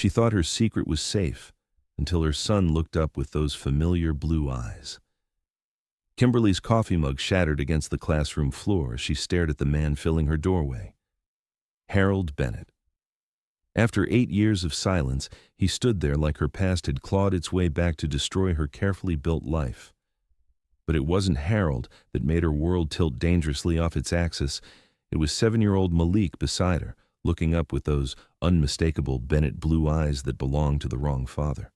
She thought her secret was safe until her son looked up with those familiar blue eyes. Kimberly's coffee mug shattered against the classroom floor as she stared at the man filling her doorway. Harold Bennett. After 8 years of silence, he stood there like her past had clawed its way back to destroy her carefully built life. But it wasn't Harold that made her world tilt dangerously off its axis. It was 7-year-old Malik beside her, looking up with those unmistakable Bennett blue eyes that belonged to the wrong father.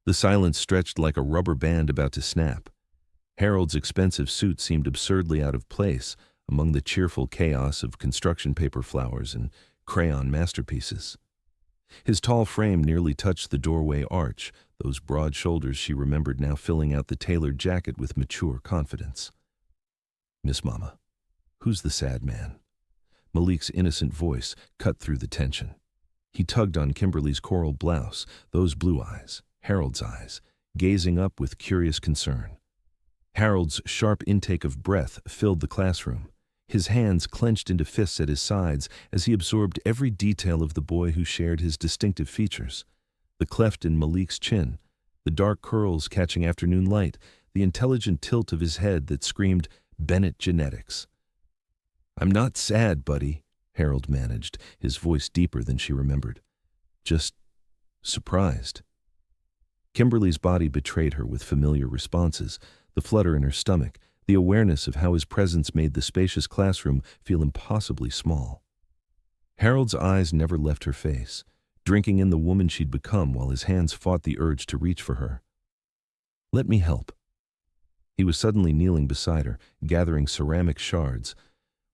The silence stretched like a rubber band about to snap. Harold's expensive suit seemed absurdly out of place among the cheerful chaos of construction paper flowers and crayon masterpieces. His tall frame nearly touched the doorway arch, those broad shoulders she remembered now filling out the tailored jacket with mature confidence. "Miss Mama, who's the sad man?" Malik's innocent voice cut through the tension. He tugged on Kimberly's coral blouse, those blue eyes, Harold's eyes, gazing up with curious concern. Harold's sharp intake of breath filled the classroom. His hands clenched into fists at his sides as he absorbed every detail of the boy who shared his distinctive features. The cleft in Malik's chin, the dark curls catching afternoon light, the intelligent tilt of his head that screamed Bennett genetics. "I'm not sad, buddy," Harold managed, his voice deeper than she remembered. "Just surprised." Kimberly's body betrayed her with familiar responses, the flutter in her stomach, the awareness of how his presence made the spacious classroom feel impossibly small. Harold's eyes never left her face, drinking in the woman she'd become while his hands fought the urge to reach for her. "Let me help." He was suddenly kneeling beside her, gathering ceramic shards.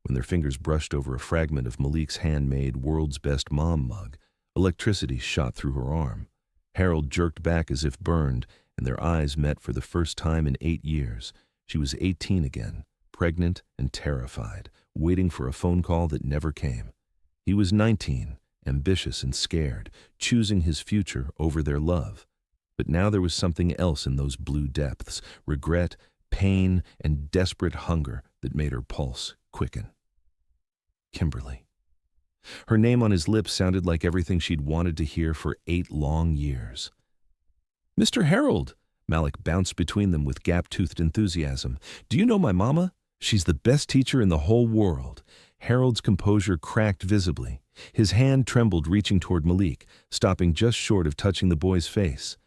When their fingers brushed over a fragment of Malik's handmade world's best mom mug, electricity shot through her arm. Harold jerked back as if burned, and their eyes met for the first time in 8 years. She was 18 again, pregnant and terrified, waiting for a phone call that never came. He was 19, ambitious and scared, choosing his future over their love. But now there was something else in those blue depths, regret, pain, and desperate hunger that made her pulse quicken. Kimberly. Her name on his lips sounded like everything she'd wanted to hear for 8 long years. "Mr. Harold," Malik bounced between them with gap-toothed enthusiasm. "Do you know my mama? She's the best teacher in the whole world." Harold's composure cracked visibly. His hand trembled, reaching toward Malik, stopping just short of touching the boy's face.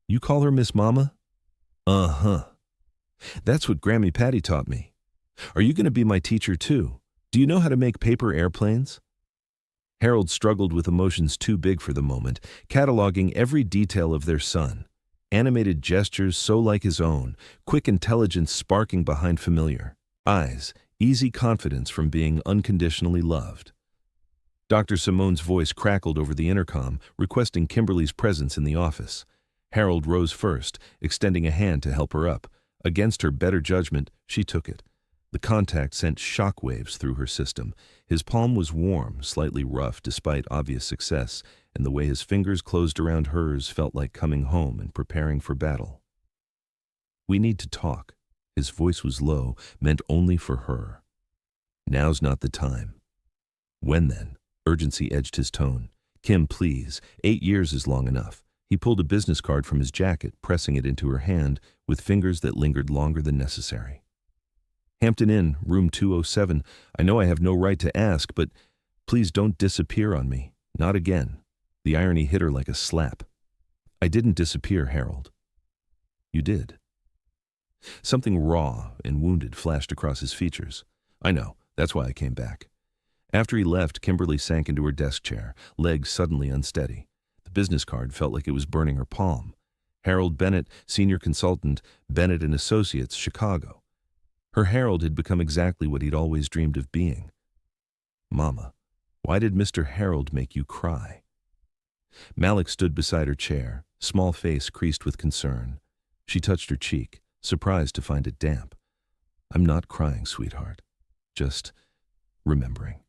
"You call her Miss Mama?" "Uh-huh. That's what Grammy Patty taught me. Are you going to be my teacher too? Do you know how to make paper airplanes?" Harold struggled with emotions too big for the moment, cataloging every detail of their son. Animated gestures so like his own, quick intelligence sparking behind familiar eyes, easy confidence from being unconditionally loved. Dr. Simone's voice crackled over the intercom, requesting Kimberly's presence in the office. Harold rose first, extending a hand to help her up. Against her better judgment, she took it. The contact sent shockwaves through her system. His palm was warm, slightly rough despite obvious success, and the way his fingers closed around hers felt like coming home and preparing for battle. "We need to talk." His voice was low, meant only for her. "Now's not the time." "When then?" Urgency edged his tone. "Kim, please. 8 years is long enough." He pulled a business card from his jacket, pressing it into her hand with fingers that lingered longer than necessary. "Hampton Inn, room 207. I know I have no right to ask, but please don't disappear on me. Not again." The irony hit her like a slap. "I didn't disappear, Harold." "You did." Something raw and wounded flashed across his features. "I know. That's why I came back." After he left, Kimberly sank into her desk chair, legs suddenly unsteady. The business card felt like it was burning her palm. Harold Bennett, senior consultant, Bennett and Associates, Chicago. Her Harold had become exactly what he'd always dreamed of being. "Mama, why did Mr. Harold make you cry?" Malik stood beside her chair, small face creased with concern. She touched her cheek, surprised to find it damp. "I'm not crying, sweetheart. Just remembering.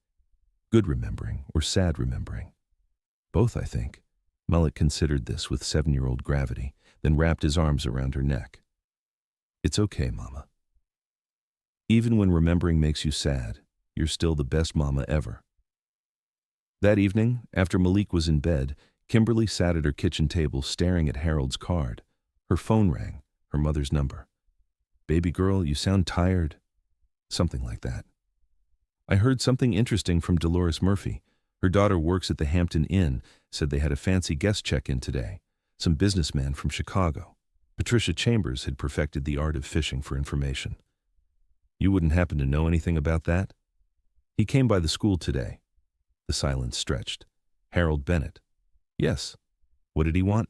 Good remembering or sad remembering. Both, I think." Malik considered this with 7-year-old gravity, then wrapped his arms around her neck. "It's okay, Mama. Even when remembering makes you sad, you're still the best mama ever." That evening, after Malik was in bed, Kimberly sat at her kitchen table staring at Harold's card. Her phone rang, her mother's number. "Baby girl, you sound tired." Something like that. "I heard something interesting from Dolores Murphy. Her daughter works at the Hampton Inn, said they had a fancy guest check-in today. Some businessman from Chicago. Patricia Chambers had perfected the art of fishing for information." "You wouldn't happen to know anything about that?" "He came by the school today." The silence stretched. "Harold Bennett." "Yes." "What did he want?"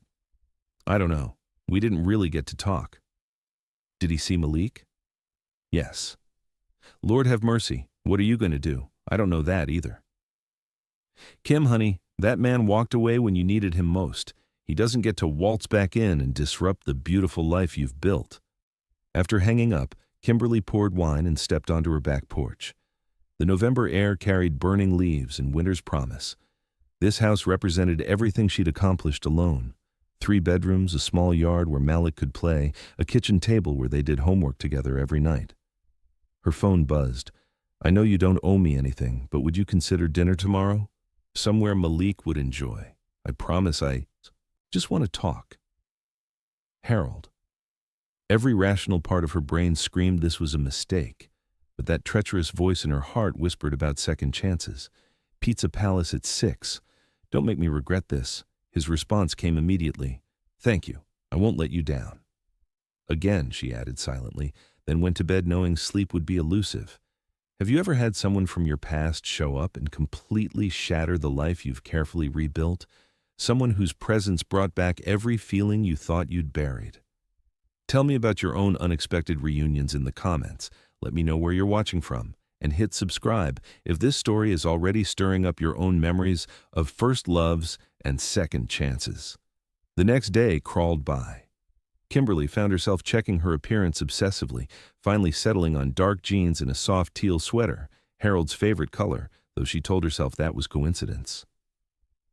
"I don't know. We didn't really get to talk." "Did he see Malik?" "Yes." "Lord have mercy. What are you going to do? I don't know that either." "Kim, honey, that man walked away when you needed him most. He doesn't get to waltz back in and disrupt the beautiful life you've built." After hanging up, Kimberly poured wine and stepped onto her back porch. The November air carried burning leaves and winter's promise. This house represented everything she'd accomplished alone. 3 bedrooms, a small yard where Malik could play, a kitchen table where they did homework together every night. Her phone buzzed. "I know you don't owe me anything, but would you consider dinner tomorrow? Somewhere Malik would enjoy. I promise I just want to talk." Harold. Every rational part of her brain screamed this was a mistake, but that treacherous voice in her heart whispered about second chances. "Pizza Palace at 6. Don't make me regret this." His response came immediately. "Thank you. I won't let you down." "Again," she added silently, then went to bed knowing sleep would be elusive. Have you ever had someone from your past show up and completely shatter the life you've carefully rebuilt? Someone whose presence brought back every feeling you thought you'd buried? Tell me about your own unexpected reunions in the comments. Let me know where you're watching from. And hit subscribe if this story is already stirring up your own memories of first loves and second chances. The next day crawled by. Kimberly found herself checking her appearance obsessively, finally settling on dark jeans and a soft teal sweater, Harold's favorite color, though she told herself that was coincidence.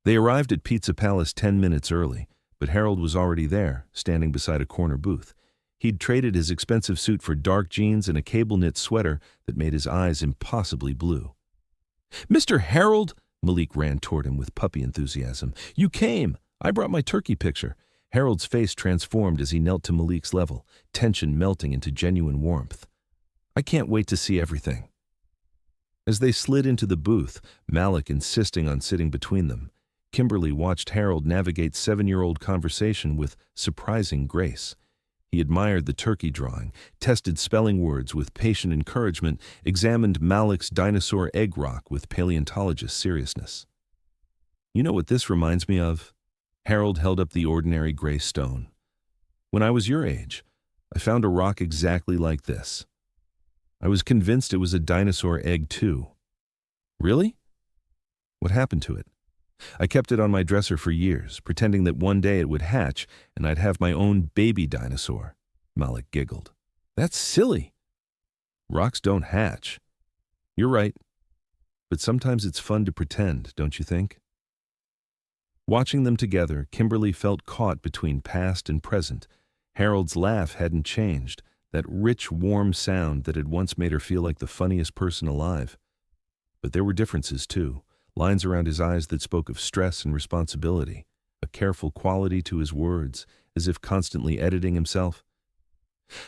They arrived at Pizza Palace 10 minutes early, but Harold was already there, standing beside a corner booth. He'd traded his expensive suit for dark jeans and a cable-knit sweater that made his eyes impossibly blue. "Mr. Harold!" Malik ran toward him with puppy enthusiasm. "You came! I brought my turkey picture." Harold's face transformed as he knelt to Malik's level, tension melting into genuine warmth. "I can't wait to see everything." As they slid into the booth, Malik insisting on sitting between them, Kimberly watched Harold navigate 7-year-old conversation with surprising grace. He admired the turkey drawing, tested spelling words with patient encouragement, examined Malik's dinosaur egg rock with paleontologist seriousness. "You know what this reminds me of?" Harold held up the ordinary gray stone. "When I was your age, I found a rock exactly like this. I was convinced it was a dinosaur egg too." "Really? What happened to it?" "I kept it on my dresser for years, pretending that one day it would hatch and I'd have my own baby dinosaur." Malik giggled. "That's silly." "Rocks don't hatch." "You're right. But sometimes it's fun to pretend, don't you think?" Watching them together, Kimberly felt caught between past and present. Harold's laugh hadn't changed, that rich, warm sound that had once made her feel like the funniest person alive. But there were differences, too. Lines around his eyes that spoke of stress and responsibility, a careful quality to his words, as if constantly editing himself.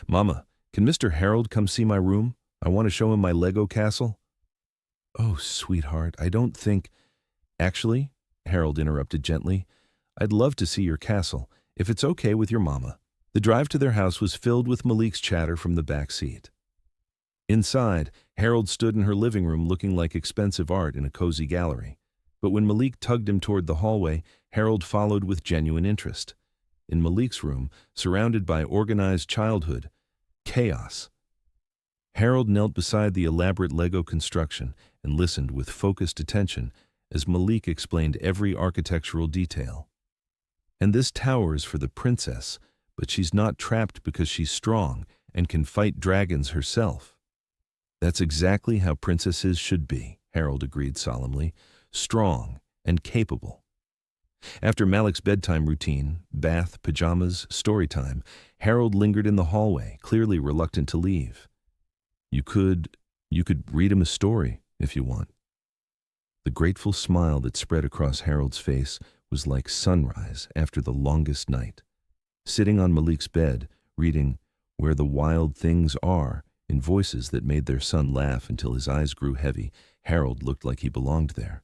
"Mama, can Mr. Harold come see my room? I want to show him my Lego castle." "Oh, sweetheart, I don't think—" "Actually," Harold interrupted gently, "I'd love to see your castle, if it's okay with your mama." The drive to their house was filled with Malik's chatter from the back seat. Inside, Harold stood in her living room looking like expensive art in a cozy gallery. But when Malik tugged him toward the hallway, Harold followed with genuine interest. In Malik's room, surrounded by organized childhood, chaos. Harold knelt beside the elaborate Lego construction and listened with focused attention as Malik explained every architectural detail. "And this tower is for the princess, but she's not trapped because she's strong and can fight dragons herself." "That's exactly how princesses should be," Harold agreed solemnly, "strong and capable." After Malik's bedtime routine, bath, pajamas, story time, Harold lingered in the hallway, clearly reluctant to leave. You could read him a story, if you want." The grateful smile that spread across Harold's face was like sunrise after the longest night. Sitting on Malik's bed, reading Where the Wild Things Are in voices that made their son laugh until his eyes grew heavy, Harold looked like he belonged there,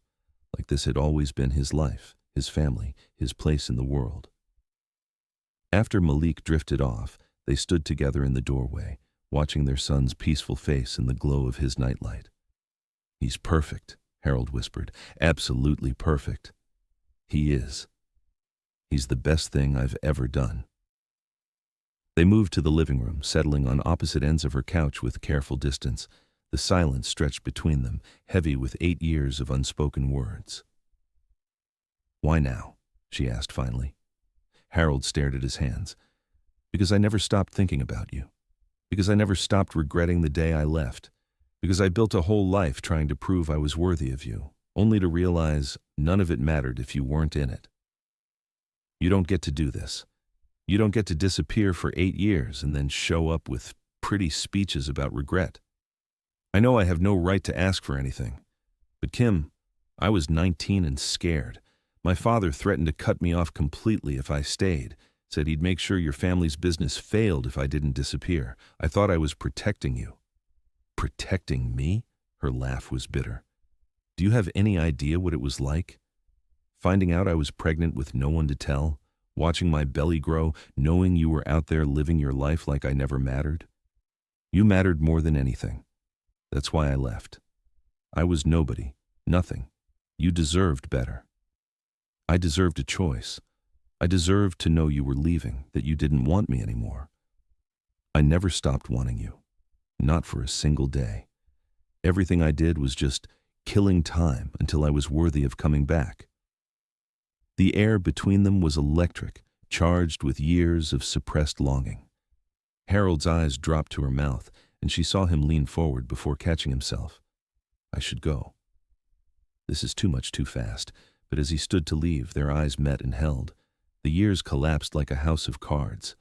like this had always been his life, his family, his place in the world. After Malik drifted off, they stood together in the doorway, watching their son's peaceful face in the glow of his nightlight. "He's perfect," Harold whispered. "Absolutely perfect. He is. He's the best thing I've ever done." They moved to the living room, settling on opposite ends of her couch with careful distance. The silence stretched between them, heavy with 8 years of unspoken words. "Why now?" she asked finally. Harold stared at his hands. "Because I never stopped thinking about you. Because I never stopped regretting the day I left. Because I built a whole life trying to prove I was worthy of you, only to realize none of it mattered if you weren't in it. You don't get to do this. You don't get to disappear for 8 years and then show up with pretty speeches about regret. I know I have no right to ask for anything. But Kim, I was 19 and scared. My father threatened to cut me off completely if I stayed, said he'd make sure your family's business failed if I didn't disappear. I thought I was protecting you." "Protecting me?" Her laugh was bitter. "Do you have any idea what it was like? Finding out I was pregnant with no one to tell, watching my belly grow, knowing you were out there living your life like I never mattered? You mattered more than anything. That's why I left. I was nobody, nothing. You deserved better. I deserved a choice. I deserved to know you were leaving, that you didn't want me anymore. I never stopped wanting you. Not for a single day. Everything I did was just killing time until I was worthy of coming back." The air between them was electric, charged with years of suppressed longing. Harold's eyes dropped to her mouth, and she saw him lean forward before catching himself. "I should go. This is too much too fast." But as he stood to leave, their eyes met and held. The years collapsed like a house of cards.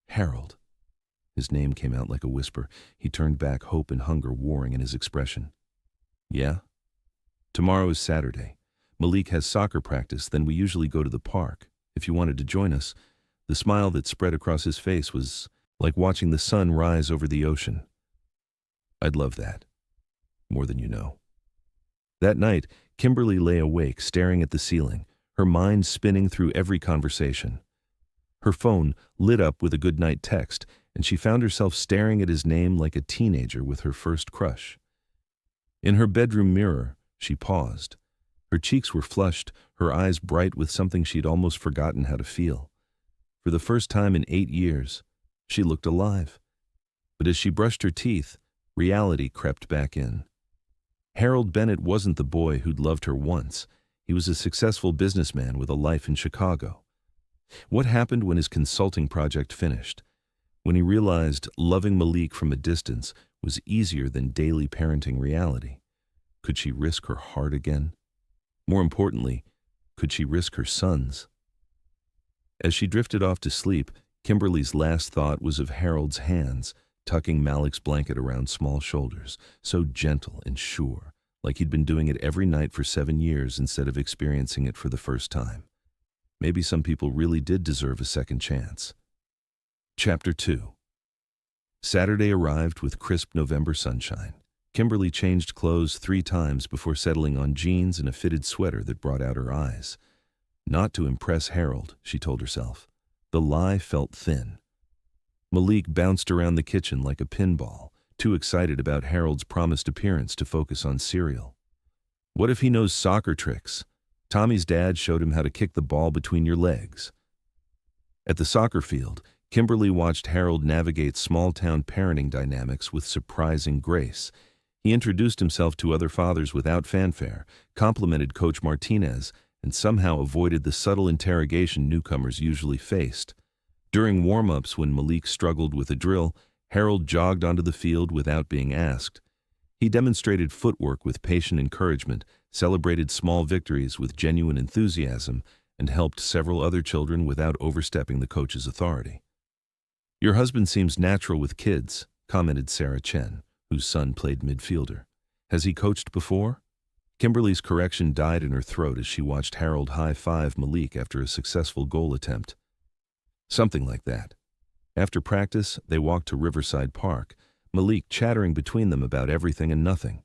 "Harold." His name came out like a whisper. He turned back, hope and hunger warring in his expression. "Yeah? Tomorrow is Saturday. Malik has soccer practice, then we usually go to the park. If you wanted to join us." The smile that spread across his face was like watching the sun rise over the ocean. "I'd love that. More than you know." That night, Kimberly lay awake, staring at the ceiling, her mind spinning through every conversation. Her phone lit up with a goodnight text, and she found herself staring at his name like a teenager with her first crush. In her bedroom mirror, she paused. Her cheeks were flushed, her eyes bright with something she'd almost forgotten how to feel. For the first time in 8 years, she looked alive. But as she brushed her teeth, reality crept back in. Harold Bennett wasn't the boy who'd loved her once. He was a successful businessman with a life in Chicago. What happened when his consulting project finished? When he realized loving Malik from a distance was easier than daily parenting reality? Could she risk her heart again? More importantly, could she risk her son's? As she drifted off to sleep, Kimberly's last thought was of Harold's hands, tucking Malik's blanket around small shoulders, so gentle and sure, like he'd been doing it every night for 7 years instead of experiencing it for the first time. Maybe some people really did deserve a second chance. Chapter 2. Saturday arrived with crisp November sunshine. Kimberly changed clothes 3 times before settling on jeans and a fitted sweater that brought out her eyes. Not to impress Harold, she told herself. The lie felt thin. Malik bounced around the kitchen like a pinball, too excited about Harold's promised appearance to focus on cereal. What if he knows soccer tricks? Tommy's dad showed him how to kick the ball between your legs. At the soccer field, Kimberly watched Harold navigate small-town parenting dynamics with surprising grace. He introduced himself to other fathers without fanfare, complimented Coach Martinez, and somehow avoided the subtle interrogation newcomers usually faced. During warm-ups, when Malik struggled with a drill, Harold jogged onto the field without being asked. He demonstrated footwork with patient encouragement, celebrated small victories with genuine enthusiasm, and helped several other children without overstepping the coach's authority. "Your husband seems natural with kids," commented Sarah Chen, whose son played midfielder. "Has he coached before?" Kimberly's correction died in her throat as she watched Harold high-five Malik after a successful goal attempt. Something like that. After practice, they walked to Riverside Park, Malik chattering between them about everything and nothing.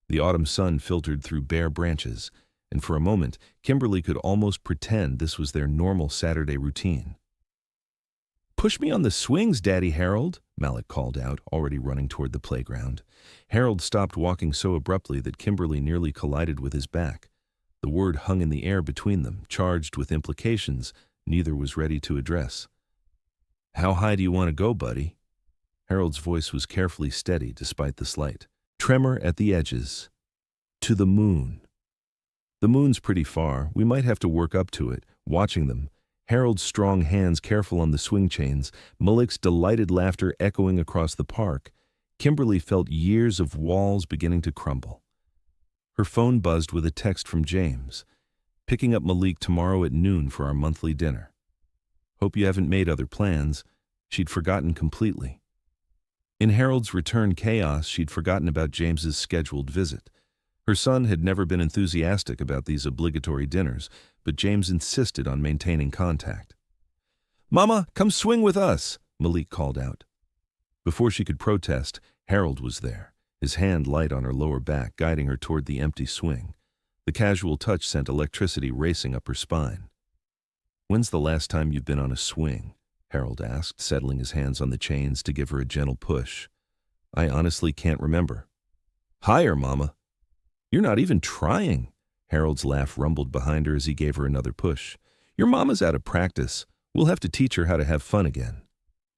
The autumn sun filtered through bare branches, and for a moment, Kimberly could almost pretend this was their normal Saturday routine. "Push me on the swings, Daddy Harold," Malik called out, already running toward the playground. Harold stopped walking so abruptly that Kimberly nearly collided with his back. The word hung in the air between them, charged with implications neither was ready to address. "How high do you want to go, buddy?" Harold's voice was carefully steady despite the slight tremor at the edges. "To the moon." "The moon's pretty far. We might have to work up to it." Watching them, Harold's strong hands careful on the swing chains, Malik's delighted laughter echoing across the park, Kimberly felt years of walls beginning to crumble. Her phone buzzed with a text from James. "Picking up Malik tomorrow at noon for our monthly dinner. Hope you haven't made other plans." She'd forgotten completely. In Harold's return chaos, she'd forgotten about James's scheduled visit. Her son had never been enthusiastic about these obligatory dinners, but James insisted on maintaining contact. "Mama, come swing with us," Malik called out. Before she could protest, Harold was there, his hand light on her lower back, guiding her toward the empty swing. The casual touch sent electricity racing up her spine. "When's the last time you've been on a swing?" Harold asked, settling his hands on the chains to give her a gentle push. "I honestly can't remember." "Higher, Mama." "You're not even trying." Harold's laugh rumbled behind her as he gave her another push. "Your mama's out of practice. We'll have to teach her how to have fun again."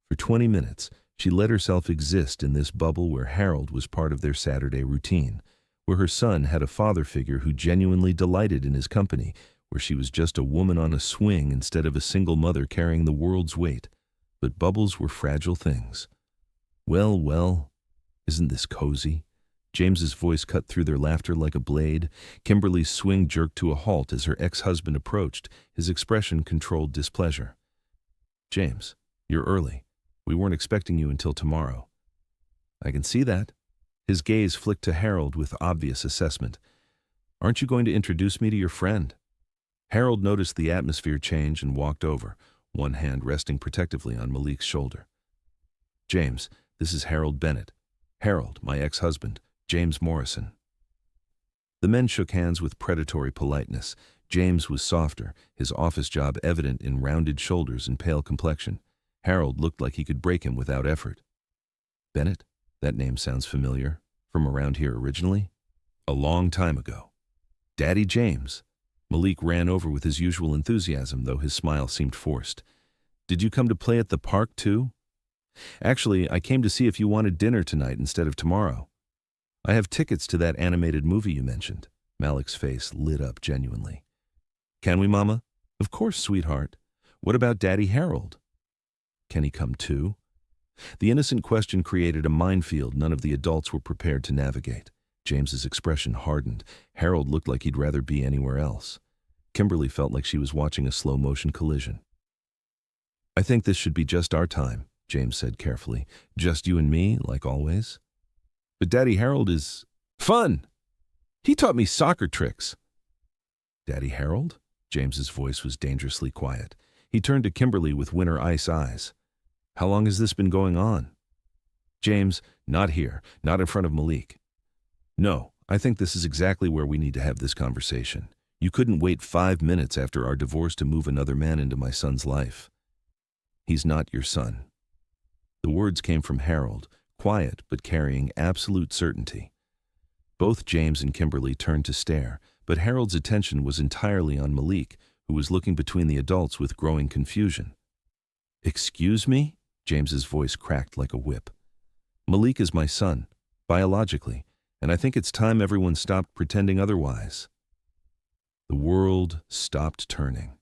For 20 minutes, she let herself exist in this bubble where Harold was part of their Saturday routine, where her son had a father figure who genuinely delighted in his company, where she was just a woman on a swing instead of a single mother carrying the world's weight. But bubbles were fragile things. "Well, well, isn't this cozy?" James's voice cut through their laughter like a blade. Kimberly's swing jerked to a halt as her ex-husband approached, his expression controlled displeasure. "James, you're early. We weren't expecting you until tomorrow." "I can see that." His gaze flicked to Harold with obvious assessment. "Aren't you going to introduce me to your friend?" Harold noticed the atmosphere change and walked over, one hand resting protectively on Malik's shoulder. "James, this is Harold Bennett. Harold, my ex-husband, James Morrison." The men shook hands with predatory politeness. James was softer, his office job evident in rounded shoulders and pale complexion. Harold looked like he could break him without effort. "Bennett? That name sounds familiar. From around here originally?" "A long time ago." "Daddy James." Malik ran over with his usual enthusiasm, though his smile seemed forced. "Did you come to play at the park, too?" "Actually, I came to see if you wanted dinner tonight instead of tomorrow." "I have tickets to that animated movie you mentioned." Malik's face lit up genuinely. "Can we, Mama?" "Of course, sweetheart." "What about Daddy Harold?" "Can he come too?" The innocent question created a minefield none of the adults were prepared to navigate. James's expression hardened. Harold looked like he'd rather be anywhere else. Kimberly felt like she was watching a slow-motion collision. "I think this should be just our time," James said carefully. "Just you and me, like always." "But Daddy Harold is fun. He taught me soccer tricks." "Daddy Harold?" James's voice was dangerously quiet. He turned to Kimberly with winter ice eyes. "How long has this been going on?" "James, not here, not in front of Malik." "No, I think this is exactly where we need to have this conversation. You couldn't wait 5 minutes after our divorce to move another man into my son's life." "He's not your son." The words came from Harold, quiet but carrying absolute certainty. Both James and Kimberly turned to stare, but Harold's attention was entirely on Malik, who was looking between the adults with growing confusion. "Excuse me?" James's voice cracked like a whip. "Malik is my son, biologically, and I think it's time everyone stopped pretending otherwise." The world stopped turning.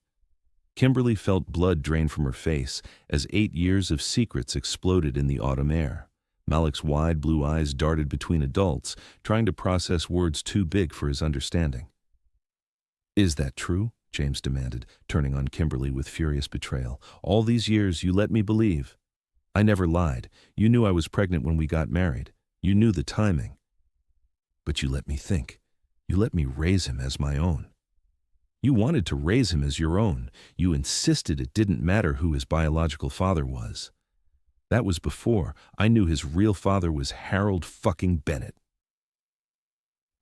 Kimberly felt blood drain from her face as 8 years of secrets exploded in the autumn air. Malik's wide blue eyes darted between adults, trying to process words too big for his understanding. "Is that true?" James demanded, turning on Kimberly with furious betrayal. "All these years you let me believe. I never lied. You knew I was pregnant when we got married. You knew the timing. But you let me think. You let me raise him as my own. You wanted to raise him as your own. You insisted it didn't matter who his biological father was. That was before I knew his real father was Harold fucking Bennett.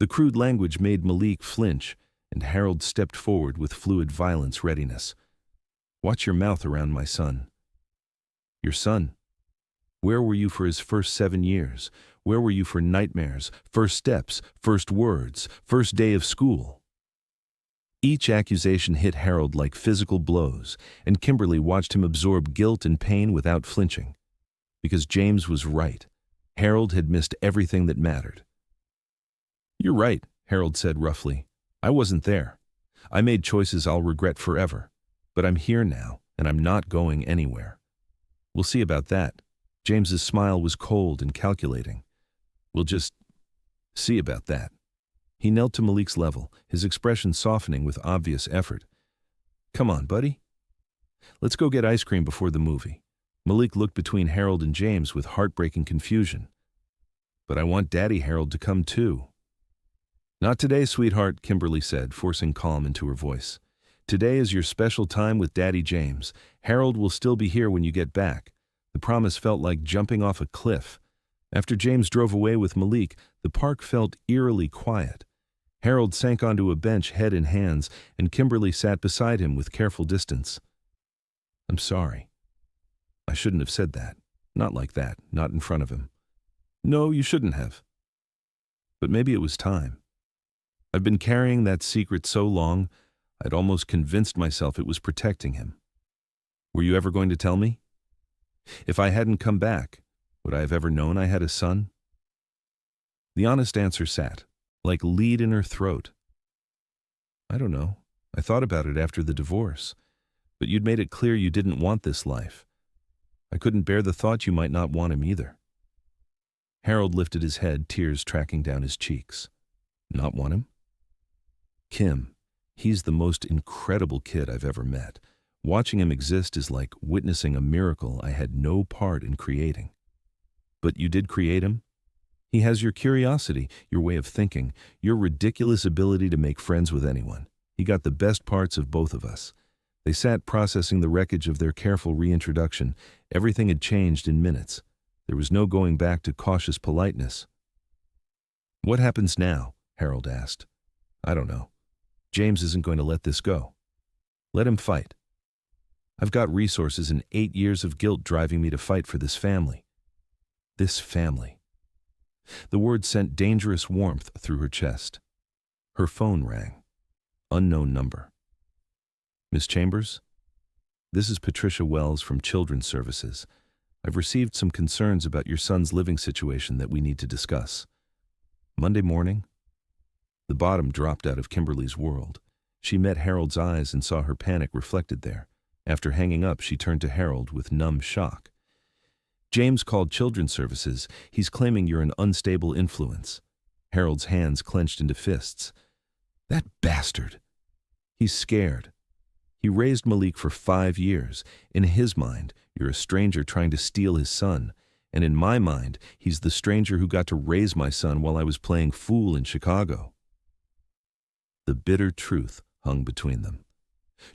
The crude language made Malik flinch, and Harold stepped forward with fluid violence readiness. Watch your mouth around my son. Your son? Where were you for his first 7 years? Where were you for nightmares, first steps, first words, first day of school? Each accusation hit Harold like physical blows, and Kimberly watched him absorb guilt and pain without flinching. Because James was right. Harold had missed everything that mattered. You're right, Harold said roughly. I wasn't there. I made choices I'll regret forever. But I'm here now, and I'm not going anywhere. We'll see about that. James's smile was cold and calculating. We'll just see about that. He knelt to Malik's level, his expression softening with obvious effort. Come on, buddy. Let's go get ice cream before the movie. Malik looked between Harold and James with heartbreaking confusion. But I want Daddy Harold to come too. Not today, sweetheart, Kimberly said, forcing calm into her voice. Today is your special time with Daddy James. Harold will still be here when you get back. The promise felt like jumping off a cliff. After James drove away with Malik, the park felt eerily quiet. Harold sank onto a bench, head in hands, and Kimberly sat beside him with careful distance. I'm sorry. I shouldn't have said that. Not like that, not in front of him. No, you shouldn't have. But maybe it was time. I've been carrying that secret so long, I'd almost convinced myself it was protecting him. Were you ever going to tell me? If I hadn't come back, would I have ever known I had a son? The honest answer sat, like lead in her throat. I don't know. I thought about it after the divorce. But you'd made it clear you didn't want this life. I couldn't bear the thought you might not want him either. Harold lifted his head, tears tracking down his cheeks. Not want him? Kim, he's the most incredible kid I've ever met. Watching him exist is like witnessing a miracle I had no part in creating. But you did create him? He has your curiosity, your way of thinking, your ridiculous ability to make friends with anyone. He got the best parts of both of us. They sat processing the wreckage of their careful reintroduction. Everything had changed in minutes. There was no going back to cautious politeness. What happens now? Harold asked. I don't know. James isn't going to let this go. Let him fight. I've got resources and 8 years of guilt driving me to fight for this family. This family. The word sent dangerous warmth through her chest. Her phone rang. Unknown number. Miss Chambers? This is Patricia Wells from Children's Services. I've received some concerns about your son's living situation that we need to discuss. Monday morning? The bottom dropped out of Kimberly's world. She met Harold's eyes and saw her panic reflected there. After hanging up, she turned to Harold with numb shock. James called Children's Services. He's claiming you're an unstable influence. Harold's hands clenched into fists. That bastard! He's scared. He raised Malik for 5 years. In his mind, you're a stranger trying to steal his son. And in my mind, he's the stranger who got to raise my son while I was playing fool in Chicago. The bitter truth hung between them.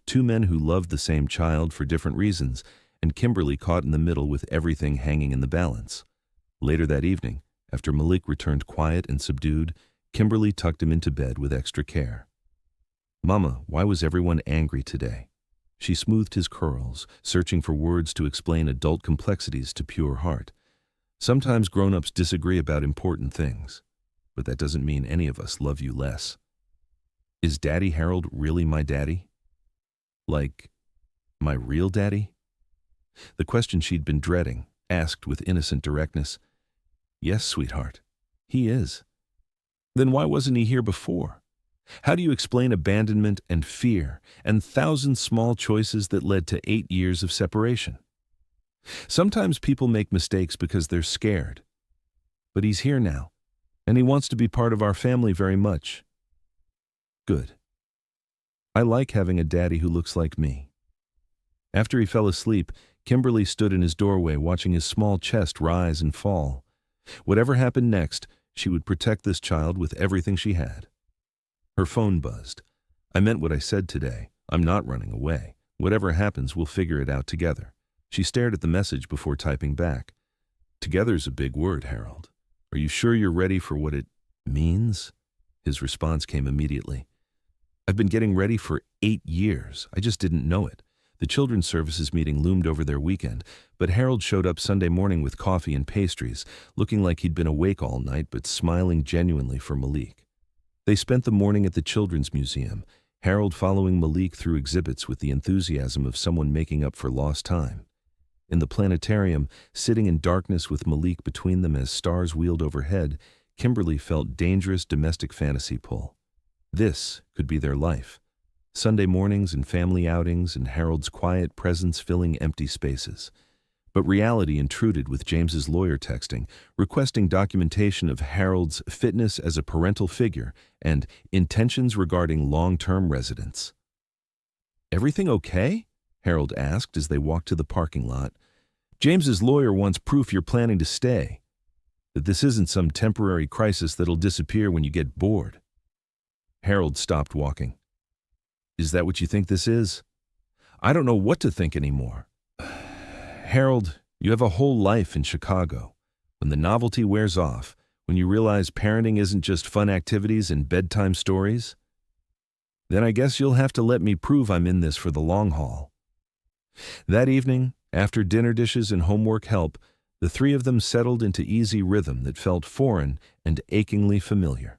Two men who loved the same child for different reasons, and Kimberly caught in the middle with everything hanging in the balance. Later that evening, after Malik returned quiet and subdued, Kimberly tucked him into bed with extra care. Mama, why was everyone angry today? She smoothed his curls, searching for words to explain adult complexities to pure heart. Sometimes grown-ups disagree about important things, but that doesn't mean any of us love you less. Is Daddy Harold really my daddy? Like, my real daddy? The question she'd been dreading, asked with innocent directness. Yes, sweetheart, he is. Then why wasn't he here before? How do you explain abandonment and fear and 1,000 small choices that led to 8 years of separation? Sometimes people make mistakes because they're scared. But he's here now, and he wants to be part of our family very much. Good. I like having a daddy who looks like me. After he fell asleep, Kimberly stood in his doorway watching his small chest rise and fall. Whatever happened next, she would protect this child with everything she had. Her phone buzzed. I meant what I said today. I'm not running away. Whatever happens, we'll figure it out together. She stared at the message before typing back. Together's a big word, Harold. Are you sure you're ready for what it means? His response came immediately. I've been getting ready for 8 years. I just didn't know it. The children's services meeting loomed over their weekend, but Harold showed up Sunday morning with coffee and pastries, looking like he'd been awake all night but smiling genuinely for Malik. They spent the morning at the Children's Museum, Harold following Malik through exhibits with the enthusiasm of someone making up for lost time. In the planetarium, sitting in darkness with Malik between them as stars wheeled overhead, Kimberly felt dangerous domestic fantasy pull. This could be their life. Sunday mornings and family outings and Harold's quiet presence filling empty spaces. But reality intruded with James's lawyer texting, requesting documentation of Harold's fitness as a parental figure and intentions regarding long-term residence. Everything okay? Harold asked as they walked to the parking lot. James's lawyer wants proof you're planning to stay. That this isn't some temporary crisis that'll disappear when you get bored. Harold stopped walking. Is that what you think this is? I don't know what to think anymore. Harold, you have a whole life in Chicago. When the novelty wears off, when you realize parenting isn't just fun activities and bedtime stories, then I guess you'll have to let me prove I'm in this for the long haul. That evening, after dinner dishes and homework help, the three of them settled into easy rhythm that felt foreign and achingly familiar.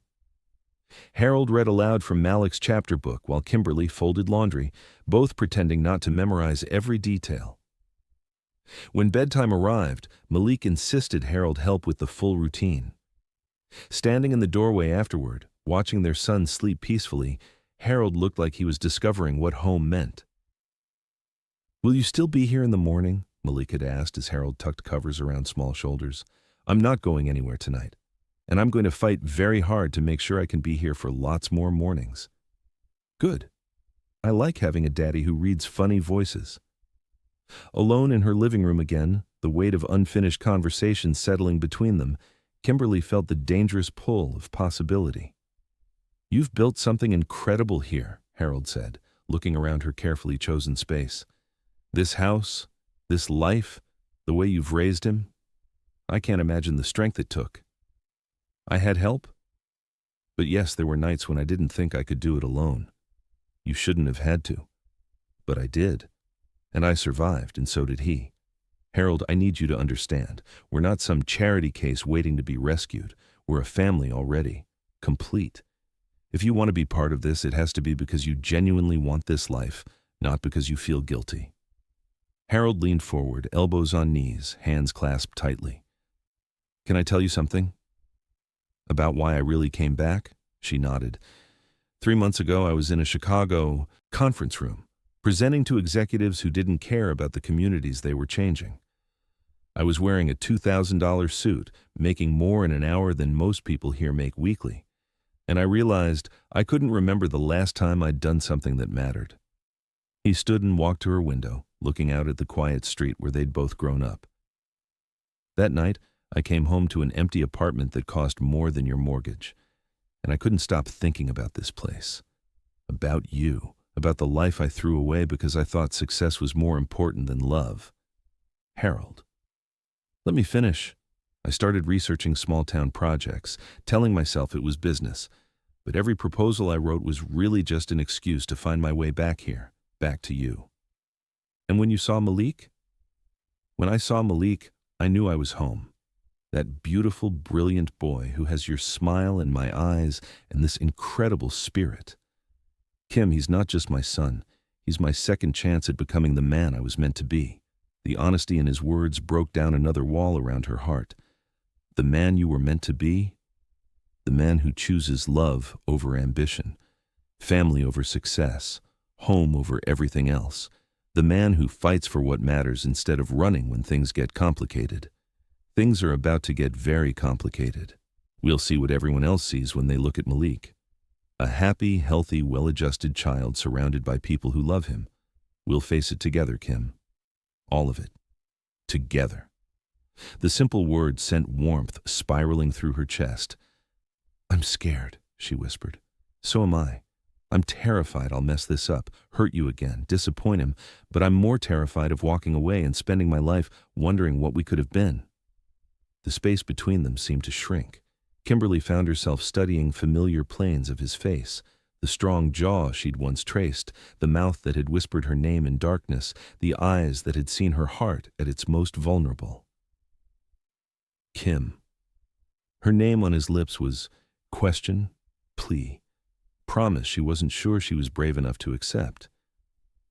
Harold read aloud from Malik's chapter book while Kimberly folded laundry, both pretending not to memorize every detail. When bedtime arrived, Malik insisted Harold help with the full routine. Standing in the doorway afterward, watching their son sleep peacefully, Harold looked like he was discovering what home meant. Will you still be here in the morning? Malik had asked as Harold tucked covers around small shoulders. I'm not going anywhere tonight, and I'm going to fight very hard to make sure I can be here for lots more mornings. Good. I like having a daddy who reads funny voices. Alone in her living room again, the weight of unfinished conversation settling between them, Kimberly felt the dangerous pull of possibility. You've built something incredible here, Harold said, looking around her carefully chosen space. This house, this life, the way you've raised him, I can't imagine the strength it took. I had help? But yes, there were nights when I didn't think I could do it alone. You shouldn't have had to. But I did. And I survived, and so did he. Harold, I need you to understand. We're not some charity case waiting to be rescued. We're a family already. Complete. If you want to be part of this, it has to be because you genuinely want this life, not because you feel guilty. Harold leaned forward, elbows on knees, hands clasped tightly. Can I tell you something? About why I really came back? She nodded. 3 months ago, I was in a Chicago conference room, presenting to executives who didn't care about the communities they were changing. I was wearing a $2,000 suit, making more in an hour than most people here make weekly. And I realized I couldn't remember the last time I'd done something that mattered. He stood and walked to her window, looking out at the quiet street where they'd both grown up. That night, I came home to an empty apartment that cost more than your mortgage, and I couldn't stop thinking about this place, about you, about the life I threw away because I thought success was more important than love. Harold. Let me finish. I started researching small-town projects, telling myself it was business, but every proposal I wrote was really just an excuse to find my way back here, back to you. And when you saw Malik? When I saw Malik, I knew I was home. That beautiful, brilliant boy who has your smile in my eyes and this incredible spirit. Kim, he's not just my son. He's my second chance at becoming the man I was meant to be. The honesty in his words broke down another wall around her heart. The man you were meant to be? The man who chooses love over ambition, family over success, home over everything else. The man who fights for what matters instead of running when things get complicated. Things are about to get very complicated. We'll see what everyone else sees when they look at Malik. A happy, healthy, well-adjusted child surrounded by people who love him. We'll face it together, Kim. All of it. Together. The simple words sent warmth spiraling through her chest. I'm scared, she whispered. So am I. I'm terrified I'll mess this up, hurt you again, disappoint him, but I'm more terrified of walking away and spending my life wondering what we could have been. The space between them seemed to shrink. Kimberly found herself studying familiar planes of his face, the strong jaw she'd once traced, the mouth that had whispered her name in darkness, the eyes that had seen her heart at its most vulnerable. Kim. Her name on his lips was question, plea, promise she wasn't sure she was brave enough to accept.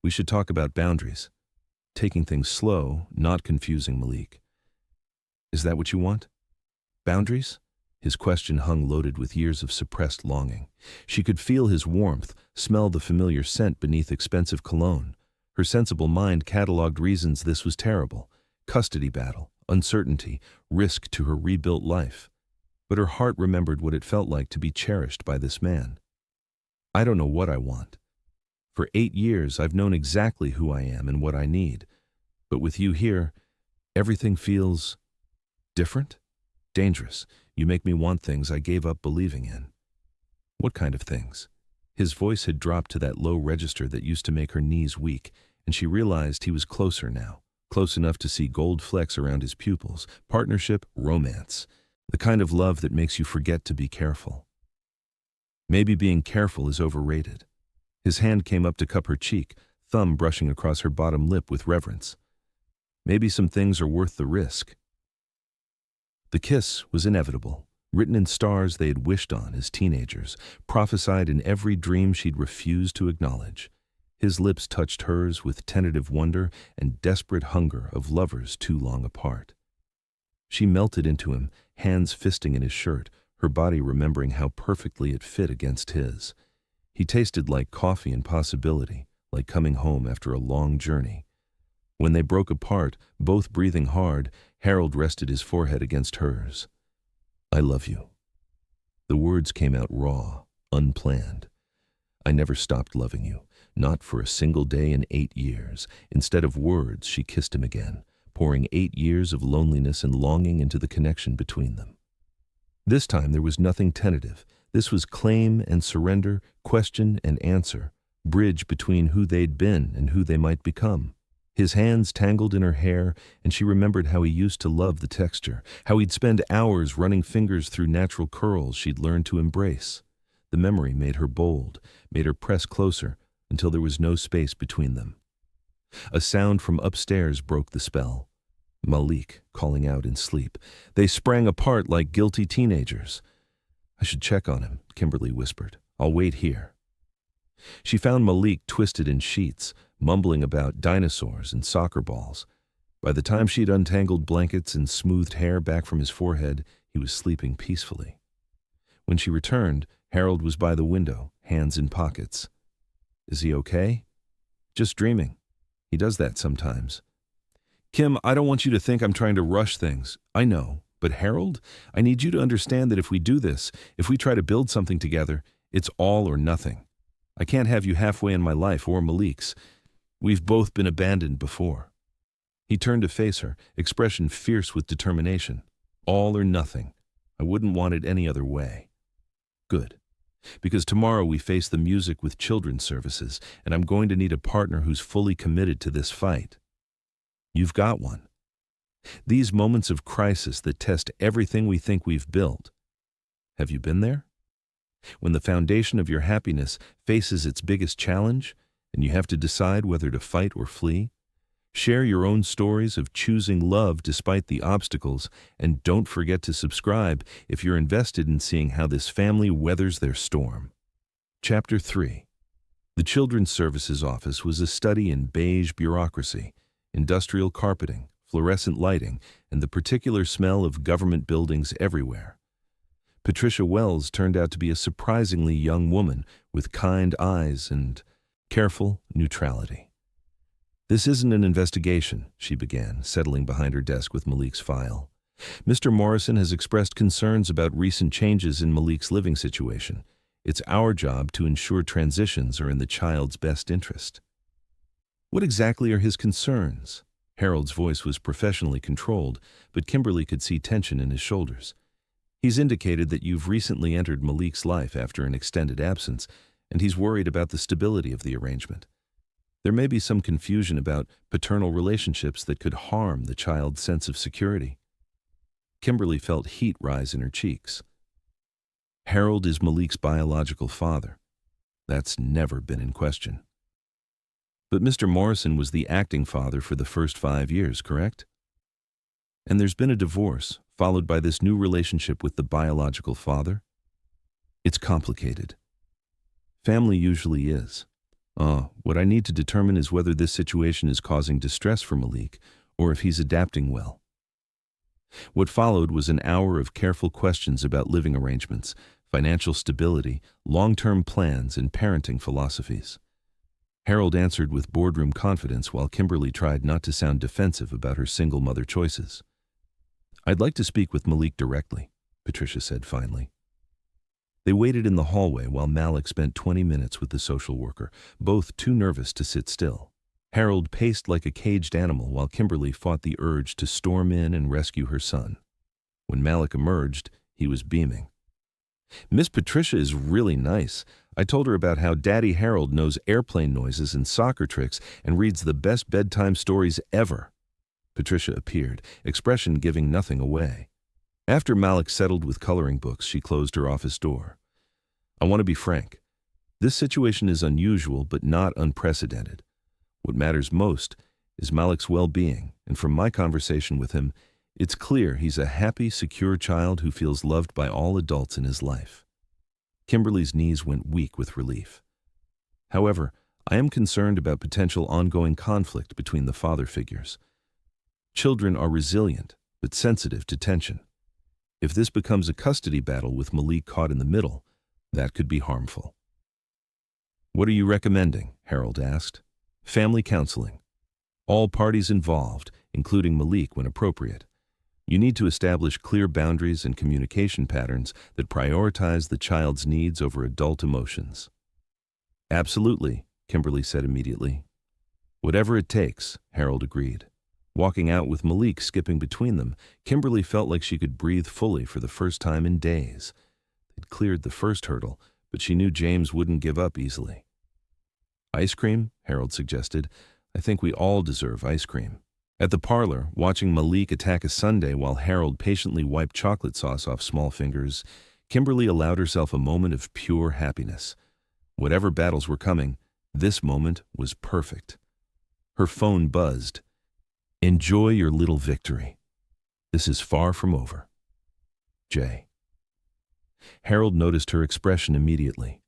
We should talk about boundaries. Taking things slow, not confusing Malik. Is that what you want? Boundaries? His question hung loaded with years of suppressed longing. She could feel his warmth, smell the familiar scent beneath expensive cologne. Her sensible mind cataloged reasons this was terrible. Custody battle, uncertainty, risk to her rebuilt life. But her heart remembered what it felt like to be cherished by this man. I don't know what I want. For 8 years, I've known exactly who I am and what I need. But with you here, everything feels different, dangerous. You make me want things I gave up believing in. What kind of things? His voice had dropped to that low register that used to make her knees weak, and she realized he was closer now, close enough to see gold flecks around his pupils, partnership, romance, the kind of love that makes you forget to be careful. Maybe being careful is overrated. His hand came up to cup her cheek, thumb brushing across her bottom lip with reverence. Maybe some things are worth the risk. The kiss was inevitable, written in stars they had wished on as teenagers, prophesied in every dream she'd refused to acknowledge. His lips touched hers with tentative wonder and desperate hunger of lovers too long apart. She melted into him, hands fisting in his shirt, her body remembering how perfectly it fit against his. He tasted like coffee and possibility, like coming home after a long journey. When they broke apart, both breathing hard, Harold rested his forehead against hers. I love you. The words came out raw, unplanned. I never stopped loving you, not for a single day in 8 years. Instead of words, she kissed him again, pouring 8 years of loneliness and longing into the connection between them. This time there was nothing tentative. This was claim and surrender, question and answer, bridge between who they'd been and who they might become. His hands tangled in her hair, and she remembered how he used to love the texture, how he'd spend hours running fingers through natural curls she'd learned to embrace. The memory made her bold, made her press closer, until there was no space between them. A sound from upstairs broke the spell. Malik calling out in sleep. They sprang apart like guilty teenagers. I should check on him, Kimberly whispered. I'll wait here. She found Malik twisted in sheets, mumbling about dinosaurs and soccer balls. By the time she'd untangled blankets and smoothed hair back from his forehead, he was sleeping peacefully. When she returned, Harold was by the window, hands in pockets. Is he okay? Just dreaming. He does that sometimes. Kim, I don't want you to think I'm trying to rush things. I know. But Harold, I need you to understand that if we do this, if we try to build something together, it's all or nothing. I can't have you halfway in my life or Malik's. We've both been abandoned before. He turned to face her, expression fierce with determination. All or nothing. I wouldn't want it any other way. Good. Because tomorrow we face the music with children's services, and I'm going to need a partner who's fully committed to this fight. You've got one. These moments of crisis that test everything we think we've built. Have you been there? When the foundation of your happiness faces its biggest challenge, and you have to decide whether to fight or flee? Share your own stories of choosing love despite the obstacles, and don't forget to subscribe if you're invested in seeing how this family weathers their storm. Chapter 3. The Children's Services Office was a study in beige bureaucracy, industrial carpeting, fluorescent lighting, and the particular smell of government buildings everywhere. Patricia Wells turned out to be a surprisingly young woman with kind eyes and careful neutrality. This isn't an investigation, she began, settling behind her desk with Malik's file. Mr. Morrison has expressed concerns about recent changes in Malik's living situation. It's our job to ensure transitions are in the child's best interest. What exactly are his concerns? Harold's voice was professionally controlled, but Kimberly could see tension in his shoulders. He's indicated that you've recently entered Malik's life after an extended absence, and he's worried about the stability of the arrangement. There may be some confusion about paternal relationships that could harm the child's sense of security. Kimberly felt heat rise in her cheeks. Harold is Malik's biological father. That's never been in question. But Mr. Morrison was the acting father for the first 5 years, correct? And there's been a divorce, followed by this new relationship with the biological father? It's complicated. Family usually is. What I need to determine is whether this situation is causing distress for Malik, or if he's adapting well. What followed was an hour of careful questions about living arrangements, financial stability, long-term plans, and parenting philosophies. Harold answered with boardroom confidence while Kimberly tried not to sound defensive about her single mother choices. "I'd like to speak with Malik directly," Patricia said finally. They waited in the hallway while Malik spent 20 minutes with the social worker, both too nervous to sit still. Harold paced like a caged animal while Kimberly fought the urge to storm in and rescue her son. When Malik emerged, he was beaming. "Miss Patricia is really nice. I told her about how Daddy Harold knows airplane noises and soccer tricks and reads the best bedtime stories ever." Patricia appeared, expression giving nothing away. After Malik settled with coloring books, she closed her office door. "I want to be frank. This situation is unusual but not unprecedented. What matters most is Malik's well-being, and from my conversation with him, it's clear he's a happy, secure child who feels loved by all adults in his life." Kimberly's knees went weak with relief. "However, I am concerned about potential ongoing conflict between the father figures. Children are resilient, but sensitive to tension. If this becomes a custody battle with Malik caught in the middle, that could be harmful." "What are you recommending?" Harold asked. "Family counseling. All parties involved, including Malik when appropriate. You need to establish clear boundaries and communication patterns that prioritize the child's needs over adult emotions." "Absolutely," Kimberly said immediately. "Whatever it takes," Harold agreed. Walking out with Malik skipping between them, Kimberly felt like she could breathe fully for the first time in days. They'd cleared the first hurdle, but she knew James wouldn't give up easily. "Ice cream?" Harold suggested. "I think we all deserve ice cream." At the parlor, watching Malik attack a sundae while Harold patiently wiped chocolate sauce off small fingers, Kimberly allowed herself a moment of pure happiness. Whatever battles were coming, this moment was perfect. Her phone buzzed. "Enjoy your little victory. This is far from over. Jay." Harold noticed her expression immediately.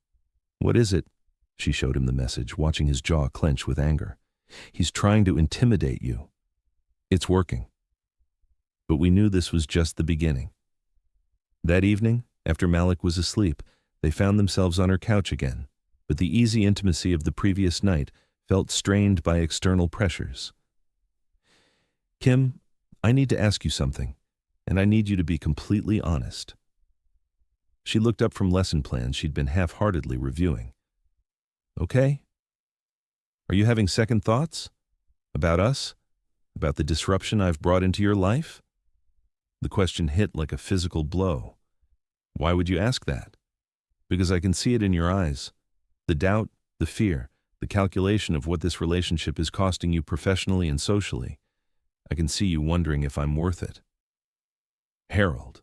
"What is it?" She showed him the message, watching his jaw clench with anger. "He's trying to intimidate you." "It's working." But we knew this was just the beginning. That evening, after Malik was asleep, they found themselves on her couch again, but the easy intimacy of the previous night felt strained by external pressures. "Kim, I need to ask you something, and I need you to be completely honest." She looked up from lesson plans she'd been half-heartedly reviewing. "Okay? Are you having second thoughts? About us? About the disruption I've brought into your life?" The question hit like a physical blow. "Why would you ask that?" "Because I can see it in your eyes. The doubt, the fear, the calculation of what this relationship is costing you professionally and socially. I can see you wondering if I'm worth it." "Harold,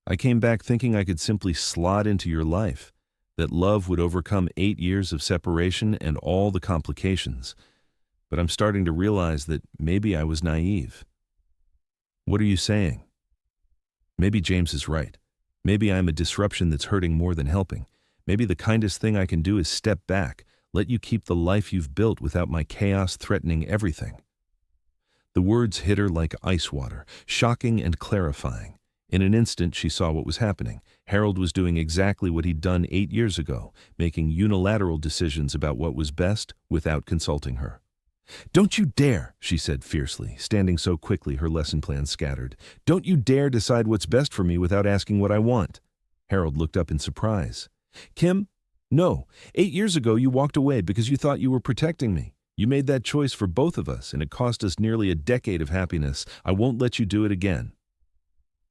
I came back thinking I could simply slot into your life, that love would overcome 8 years of separation and all the complications. But I'm starting to realize that maybe I was naive." "What are you saying?" "Maybe James is right. Maybe I'm a disruption that's hurting more than helping. Maybe the kindest thing I can do is step back, let you keep the life you've built without my chaos threatening everything." The words hit her like ice water, shocking and clarifying. In an instant, she saw what was happening. Harold was doing exactly what he'd done 8 years ago, making unilateral decisions about what was best without consulting her. "Don't you dare," she said fiercely, standing so quickly her lesson plan scattered. "Don't you dare decide what's best for me without asking what I want." Harold looked up in surprise. "Kim, no. 8 years ago you walked away because you thought you were protecting me. You made that choice for both of us, and it cost us nearly a decade of happiness. I won't let you do it again."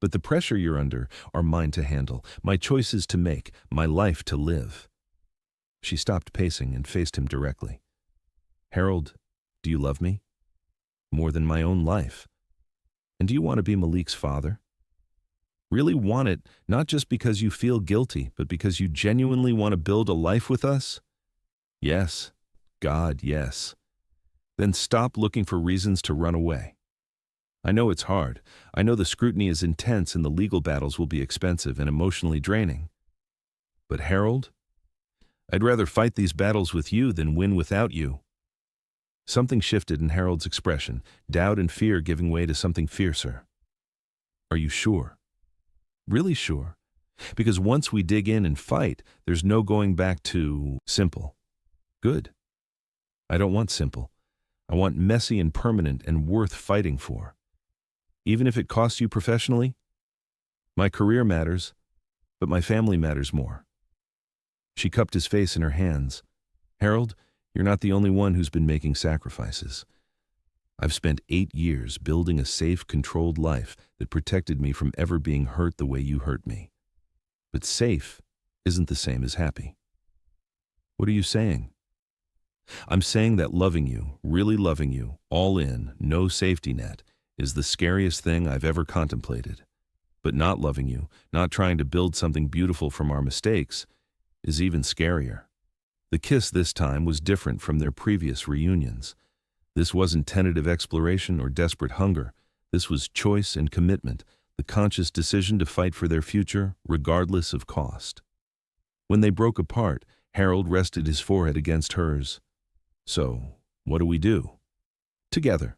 But the pressure you're under are mine to handle, my choices to make, my life to live." She stopped pacing and faced him directly. "Harold, do you love me? More than my own life? And do you want to be Malik's father? Really want it, not just because you feel guilty, but because you genuinely want to build a life with us?" "Yes. God, yes." "Then stop looking for reasons to run away. I know it's hard. I know the scrutiny is intense and the legal battles will be expensive and emotionally draining. But Harold, I'd rather fight these battles with you than win without you." Something shifted in Harold's expression, doubt and fear giving way to something fiercer. "Are you sure? Really sure? Because once we dig in and fight, there's no going back to simple." "Good. I don't want simple. I want messy and permanent and worth fighting for. Even if it costs you professionally? My career matters, but my family matters more." She cupped his face in her hands. "Harold, you're not the only one who's been making sacrifices. I've spent 8 years building a safe, controlled life that protected me from ever being hurt the way you hurt me. But safe isn't the same as happy." "What are you saying?" "I'm saying that loving you, really loving you, all in, no safety net, is the scariest thing I've ever contemplated. But not loving you, not trying to build something beautiful from our mistakes, is even scarier." The kiss this time was different from their previous reunions. This wasn't tentative exploration or desperate hunger. This was choice and commitment, the conscious decision to fight for their future, regardless of cost. When they broke apart, Harold rested his forehead against hers. "So, what do we do?" "Together.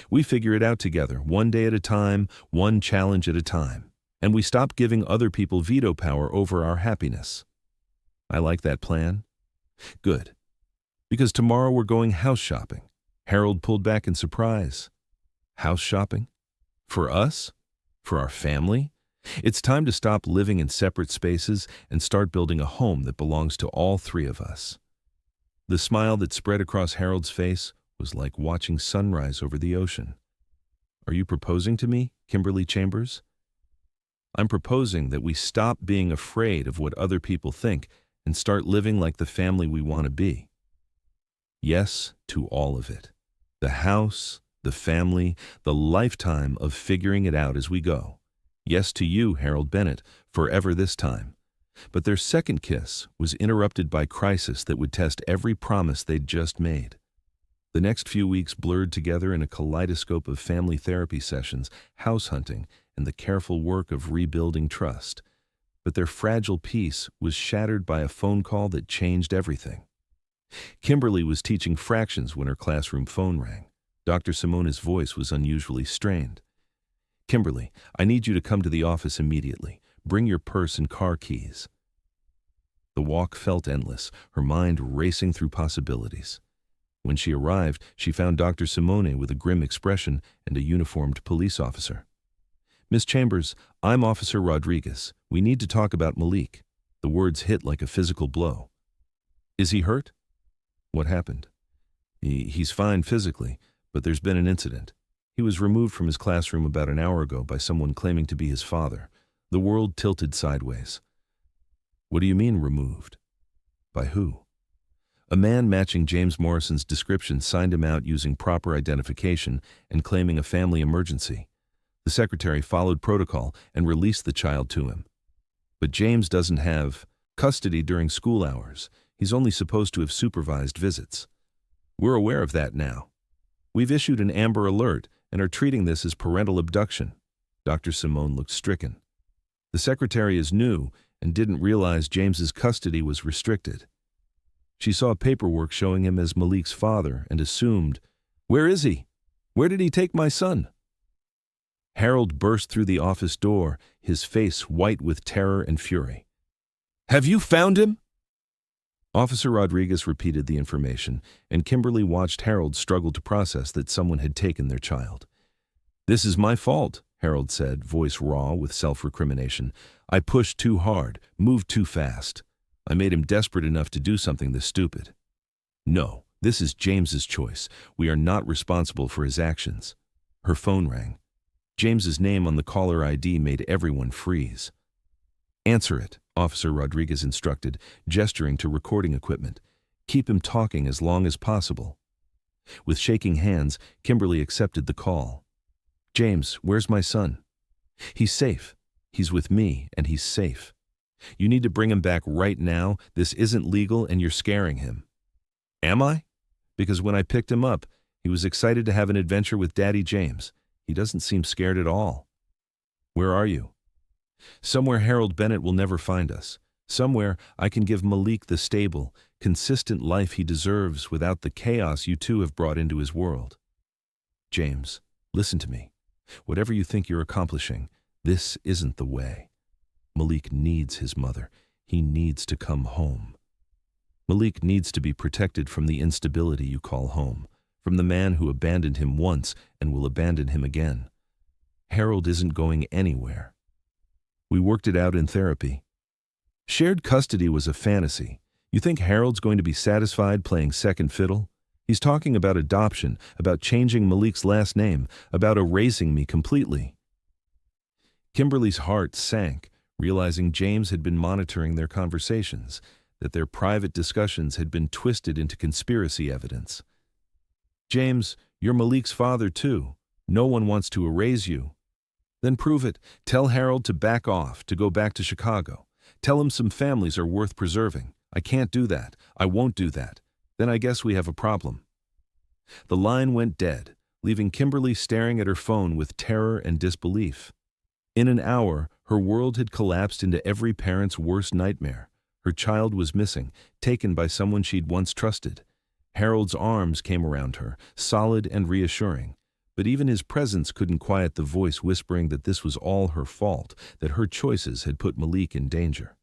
We figure it out together, one day at a time, one challenge at a time. And we stop giving other people veto power over our happiness." "I like that plan." "Good. Because tomorrow we're going house shopping." Harold pulled back in surprise. "House shopping? For us? For our family? It's time to stop living in separate spaces and start building a home that belongs to all 3 of us." The smile that spread across Harold's face was like watching sunrise over the ocean. "Are you proposing to me, Kimberly Chambers?" "I'm proposing that we stop being afraid of what other people think and start living like the family we want to be. Yes to all of it. The house, the family, the lifetime of figuring it out as we go. Yes to you, Harold Bennett, forever this time." But their second kiss was interrupted by crisis that would test every promise they'd just made. The next few weeks blurred together in a kaleidoscope of family therapy sessions, house hunting, and the careful work of rebuilding trust. But their fragile peace was shattered by a phone call that changed everything. Kimberly was teaching fractions when her classroom phone rang. Dr. Simone's voice was unusually strained. "Kimberly, I need you to come to the office immediately. Bring your purse and car keys." The walk felt endless, her mind racing through possibilities. When she arrived, she found Dr. Simone with a grim expression and a uniformed police officer. "Miss Chambers, I'm Officer Rodriguez. We need to talk about Malik." The words hit like a physical blow. "Is he hurt?" "What happened?" He's fine physically, but there's been an incident. He was removed from his classroom about an hour ago by someone claiming to be his father." The world tilted sideways. "What do you mean removed? By who?" "A man matching James Morrison's description signed him out using proper identification and claiming a family emergency. The secretary followed protocol and released the child to him. But James doesn't have custody during school hours. He's only supposed to have supervised visits. We're aware of that now. We've issued an Amber Alert and are treating this as parental abduction." Dr. Simone looked stricken. "The secretary is new and didn't realize James's custody was restricted. She saw paperwork showing him as Malik's father and assumed, 'Where is he? Where did he take my son?'" Harold burst through the office door, his face white with terror and fury. "Have you found him?" Officer Rodriguez repeated the information, and Kimberly watched Harold struggle to process that someone had taken their child. "This is my fault," Harold said, voice raw with self-recrimination. "I pushed too hard, moved too fast. I made him desperate enough to do something this stupid. No, this is James's choice. We are not responsible for his actions." Her phone rang. James's name on the caller ID made everyone freeze. "Answer it," Officer Rodriguez instructed, gesturing to recording equipment. "Keep him talking as long as possible." With shaking hands, Kimberly accepted the call. "James, where's my son?" "He's safe. He's with me, and he's safe. You need to bring him back right now. This isn't legal, and you're scaring him." "Am I?" "Because when I picked him up, he was excited to have an adventure with Daddy James. He doesn't seem scared at all." "Where are you?" "Somewhere Harold Bennett will never find us. Somewhere I can give Malik the stable, consistent life he deserves without the chaos you two have brought into his world." "James, listen to me. Whatever you think you're accomplishing, this isn't the way. Malik needs his mother. He needs to come home. Malik needs to be protected from the instability you call home, from the man who abandoned him once and will abandon him again. Harold isn't going anywhere. We worked it out in therapy. Shared custody was a fantasy. You think Harold's going to be satisfied playing second fiddle? He's talking about adoption, about changing Malik's last name, about erasing me completely." Kimberly's heart sank, realizing James had been monitoring their conversations, that their private discussions had been twisted into conspiracy evidence. "James, you're Malik's father too. No one wants to erase you." "Then prove it. Tell Harold to back off, to go back to Chicago. Tell him some families are worth preserving." "I can't do that. I won't do that." "Then I guess we have a problem." The line went dead, leaving Kimberly staring at her phone with terror and disbelief. In an hour, her world had collapsed into every parent's worst nightmare. Her child was missing, taken by someone she'd once trusted. Harold's arms came around her, solid and reassuring. But even his presence couldn't quiet the voice whispering that this was all her fault, that her choices had put Malik in danger.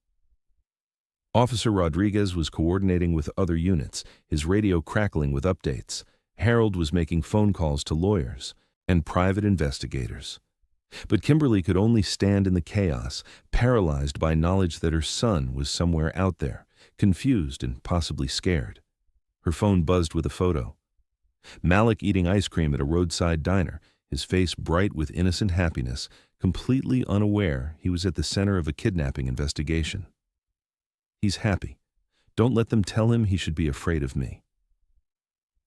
Officer Rodriguez was coordinating with other units, his radio crackling with updates. Harold was making phone calls to lawyers and private investigators. But Kimberly could only stand in the chaos, paralyzed by knowledge that her son was somewhere out there, confused and possibly scared. Her phone buzzed with a photo. Malik eating ice cream at a roadside diner, his face bright with innocent happiness, completely unaware he was at the center of a kidnapping investigation. "He's happy. Don't let them tell him he should be afraid of me."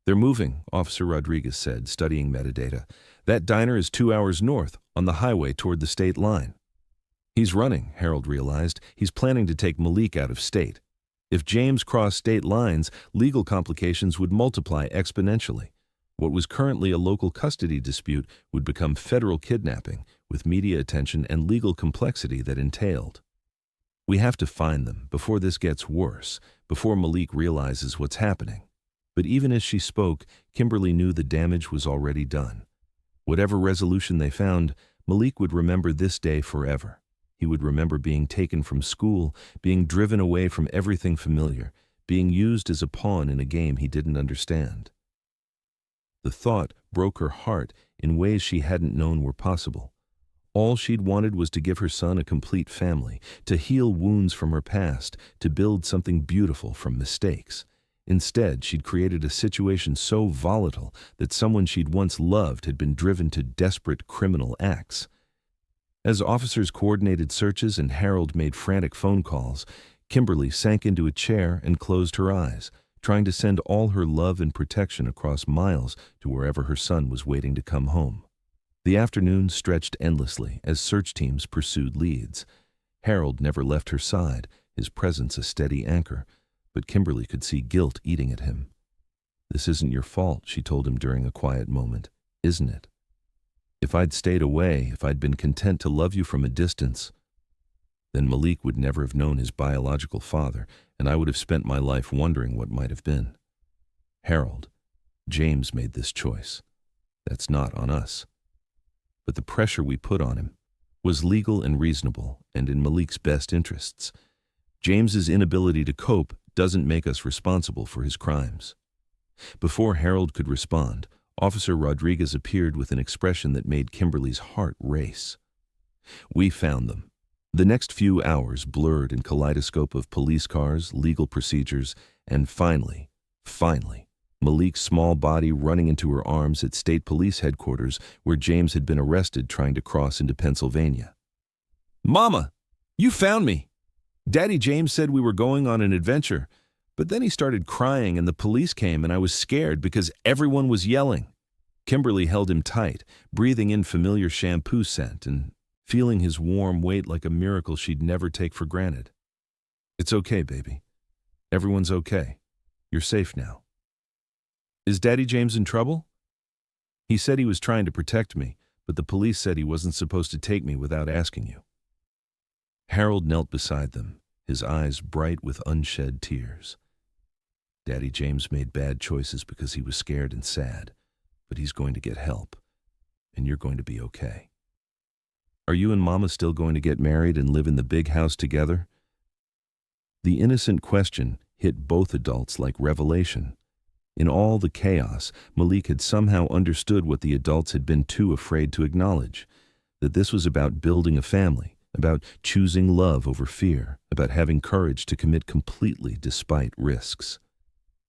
"They're moving," Officer Rodriguez said, studying metadata. "That diner is 2 hours north, on the highway toward the state line." "He's running," Harold realized. "He's planning to take Malik out of state. If James crossed state lines, legal complications would multiply exponentially. What was currently a local custody dispute would become federal kidnapping, with media attention and legal complexity that entailed. We have to find them before this gets worse, before Malik realizes what's happening." But even as she spoke, Kimberly knew the damage was already done. Whatever resolution they found, Malik would remember this day forever. He would remember being taken from school, being driven away from everything familiar, being used as a pawn in a game he didn't understand. The thought broke her heart in ways she hadn't known were possible. All she'd wanted was to give her son a complete family, to heal wounds from her past, to build something beautiful from mistakes. Instead, she'd created a situation so volatile that someone she'd once loved had been driven to desperate criminal acts. As officers coordinated searches and Harold made frantic phone calls, Kimberly sank into a chair and closed her eyes, trying to send all her love and protection across miles to wherever her son was waiting to come home. The afternoon stretched endlessly as search teams pursued leads. Harold never left her side, his presence a steady anchor, but Kimberly could see guilt eating at him. "This isn't your fault," she told him during a quiet moment, "isn't it? If I'd stayed away, if I'd been content to love you from a distance, then Malik would never have known his biological father, and I would have spent my life wondering what might have been. Harold, James made this choice. That's not on us. But the pressure we put on him was legal and reasonable, and in Malik's best interests. James's inability to cope doesn't make us responsible for his crimes." Before Harold could respond, Officer Rodriguez appeared with an expression that made Kimberly's heart race. "We found them." The next few hours blurred in kaleidoscope of police cars, legal procedures, and finally, Malik's small body running into her arms at state police headquarters where James had been arrested trying to cross into Pennsylvania. "Mama, you found me! Daddy James said we were going on an adventure, but then he started crying and the police came and I was scared because everyone was yelling." Kimberly held him tight, breathing in familiar shampoo scent and feeling his warm weight like a miracle she'd never take for granted. "It's okay, baby. Everyone's okay. You're safe now." "Is Daddy James in trouble?" "He said he was trying to protect me, but the police said he wasn't supposed to take me without asking you." Harold knelt beside them, his eyes bright with unshed tears. "Daddy James made bad choices because he was scared and sad, but he's going to get help, and you're going to be okay. Are you and Mama still going to get married and live in the big house together?" The innocent question hit both adults like revelation. In all the chaos, Malik had somehow understood what the adults had been too afraid to acknowledge, that this was about building a family, about choosing love over fear, about having courage to commit completely despite risks.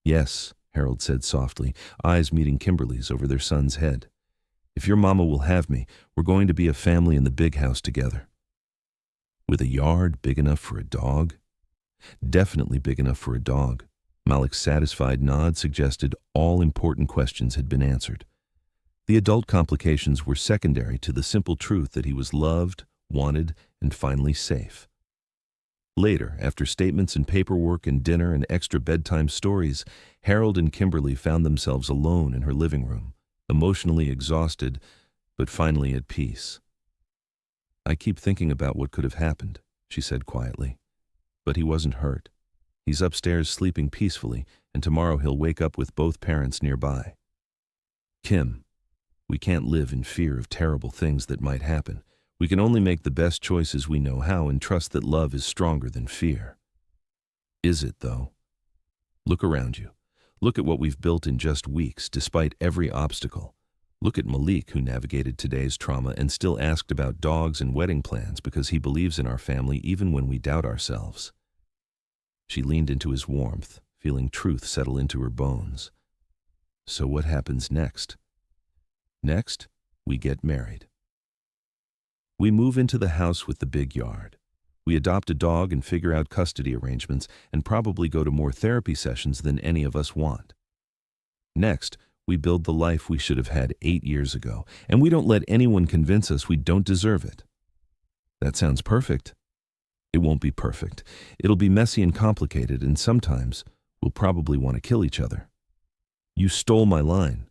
"Yes," Harold said softly, eyes meeting Kimberly's over their son's head. "If your mama will have me, we're going to be a family in the big house together." "With a yard big enough for a dog?" "Definitely big enough for a dog." Malik's satisfied nod suggested all important questions had been answered. The adult complications were secondary to the simple truth that he was loved, wanted, and finally safe. Later, after statements and paperwork and dinner and extra bedtime stories, Harold and Kimberly found themselves alone in her living room, emotionally exhausted, but finally at peace. "I keep thinking about what could have happened," she said quietly. "But he wasn't hurt. He's upstairs sleeping peacefully, and tomorrow he'll wake up with both parents nearby. Kim, we can't live in fear of terrible things that might happen. We can only make the best choices we know how and trust that love is stronger than fear." "Is it, though? Look around you. Look at what we've built in just weeks, despite every obstacle. Look at Malik, who navigated today's trauma and still asked about dogs and wedding plans because he believes in our family even when we doubt ourselves." She leaned into his warmth, feeling truth settle into her bones. "So what happens next?" "Next, we get married. We move into the house with the big yard. We adopt a dog and figure out custody arrangements and probably go to more therapy sessions than any of us want. Next, we build the life we should have had 8 years ago, and we don't let anyone convince us we don't deserve it." "That sounds perfect." "It won't be perfect. It'll be messy and complicated, and sometimes we'll probably want to kill each other." "You stole my line."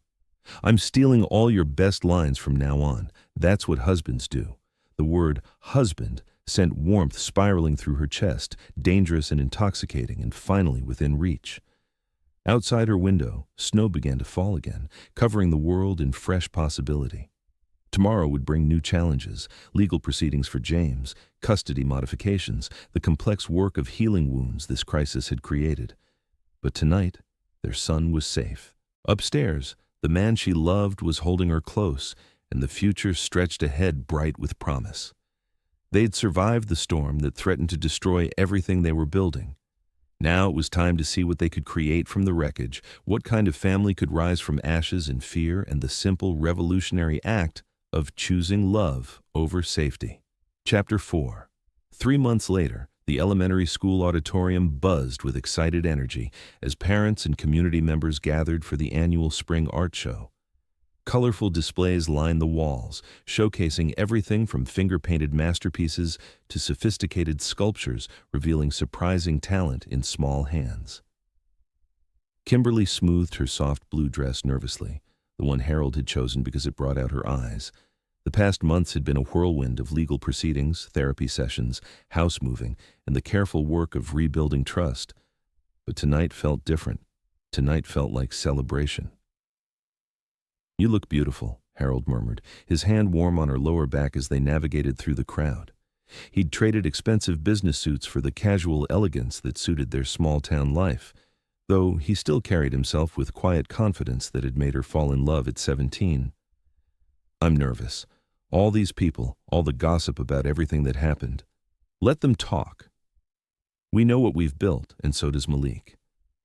"I'm stealing all your best lines from now on. That's what husbands do." The word husband sent warmth spiraling through her chest, dangerous and intoxicating, and finally within reach. Outside her window, snow began to fall again, covering the world in fresh possibility. Tomorrow would bring new challenges, legal proceedings for James, custody modifications, the complex work of healing wounds this crisis had created. But tonight, their son was safe. Upstairs, the man she loved was holding her close, and the future stretched ahead bright with promise. They'd survived the storm that threatened to destroy everything they were building. Now it was time to see what they could create from the wreckage, what kind of family could rise from ashes and fear and the simple revolutionary act of choosing love over safety. Chapter 4. 3 months later, the elementary school auditorium buzzed with excited energy as parents and community members gathered for the annual spring art show. Colorful displays lined the walls, showcasing everything from finger-painted masterpieces to sophisticated sculptures revealing surprising talent in small hands. Kimberly smoothed her soft blue dress nervously, the one Harold had chosen because it brought out her eyes. The past months had been a whirlwind of legal proceedings, therapy sessions, house moving, and the careful work of rebuilding trust. But tonight felt different. Tonight felt like celebration. "You look beautiful," Harold murmured, his hand warm on her lower back as they navigated through the crowd. He'd traded expensive business suits for the casual elegance that suited their small-town life, though he still carried himself with quiet confidence that had made her fall in love at 17. "I'm nervous. All these people, all the gossip about everything that happened. Let them talk. We know what we've built, and so does Malik.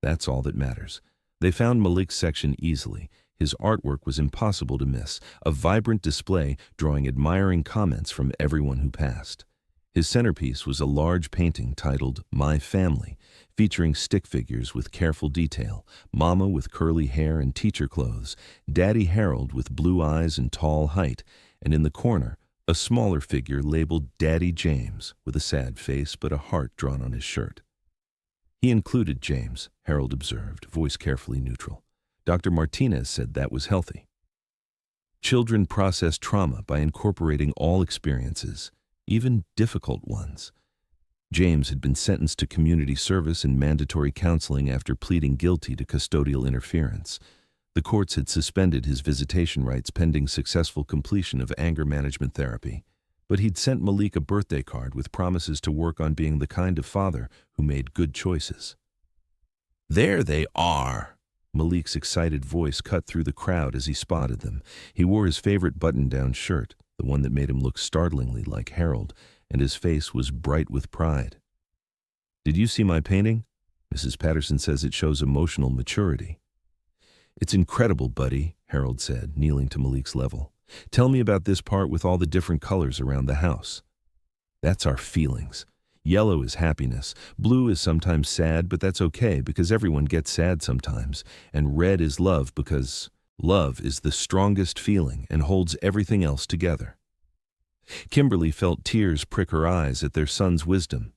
That's all that matters. They found Malik's section easily. His artwork was impossible to miss, a vibrant display drawing admiring comments from everyone who passed. His centerpiece was a large painting titled My Family, featuring stick figures with careful detail, Mama with curly hair and teacher clothes, Daddy Harold with blue eyes and tall height, and in the corner, a smaller figure labeled Daddy James with a sad face but a heart drawn on his shirt. He included James, Harold observed, voice carefully neutral. Dr. Martinez said that was healthy. Children process trauma by incorporating all experiences, even difficult ones. James had been sentenced to community service and mandatory counseling after pleading guilty to custodial interference. The courts had suspended his visitation rights pending successful completion of anger management therapy. But he'd sent Malik a birthday card with promises to work on being the kind of father who made good choices. "There they are!" Malik's excited voice cut through the crowd as he spotted them. He wore his favorite button-down shirt, the one that made him look startlingly like Harold, and his face was bright with pride. "Did you see my painting? Mrs. Patterson says it shows emotional maturity." "It's incredible, buddy," Harold said, kneeling to Malik's level. "Tell me about this part with all the different colors around the house." "That's our feelings. Yellow is happiness. Blue is sometimes sad, but that's okay because everyone gets sad sometimes. And red is love because love is the strongest feeling and holds everything else together." Kimberly felt tears prick her eyes at their son's wisdom.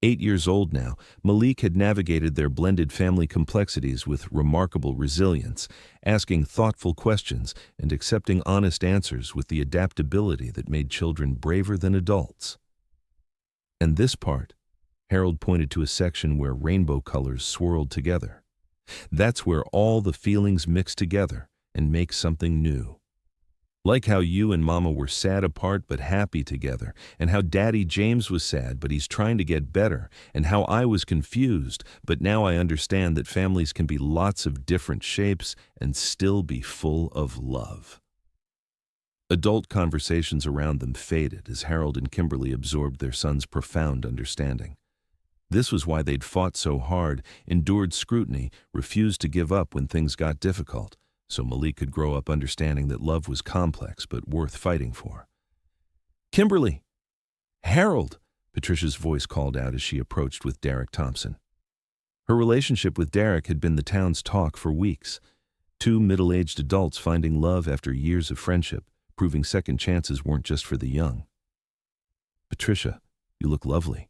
8 years old now, Malik had navigated their blended family complexities with remarkable resilience, asking thoughtful questions and accepting honest answers with the adaptability that made children braver than adults. And this part, Harold pointed to a section where rainbow colors swirled together. That's where all the feelings mix together and make something new. Like how you and Mama were sad apart but happy together, and how Daddy James was sad but he's trying to get better, and how I was confused, but now I understand that families can be lots of different shapes and still be full of love. Adult conversations around them faded as Harold and Kimberly absorbed their son's profound understanding. This was why they'd fought so hard, endured scrutiny, refused to give up when things got difficult, so Malik could grow up understanding that love was complex but worth fighting for. "Kimberly! Harold!" Patricia's voice called out as she approached with Derek Thompson. Her relationship with Derek had been the town's talk for weeks. Two middle-aged adults finding love after years of friendship, proving second chances weren't just for the young. "Patricia, you look lovely,"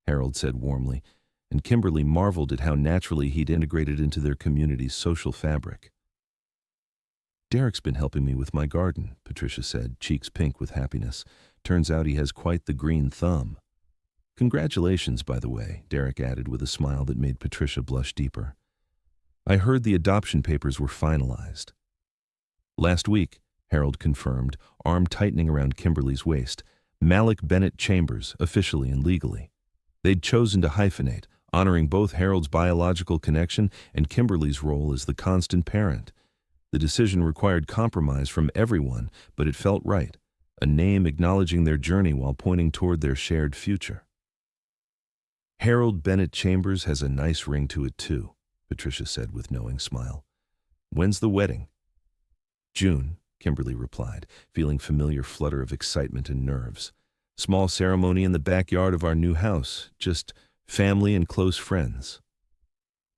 Harold said warmly, and Kimberly marveled at how naturally he'd integrated into their community's social fabric. "Derek's been helping me with my garden," Patricia said, cheeks pink with happiness. "Turns out he has quite the green thumb." "Congratulations, by the way," Derek added with a smile that made Patricia blush deeper. "I heard the adoption papers were finalized." "Last week," Harold confirmed, arm tightening around Kimberly's waist. "Malik Bennett Chambers, officially and legally." They'd chosen to hyphenate, honoring both Harold's biological connection and Kimberly's role as the constant parent. The decision required compromise from everyone, but it felt right, a name acknowledging their journey while pointing toward their shared future. "Harold Bennett Chambers has a nice ring to it too," Patricia said with knowing smile. "When's the wedding?" "June," Kimberly replied, feeling familiar flutter of excitement and nerves. "Small ceremony in the backyard of our new house, just family and close friends."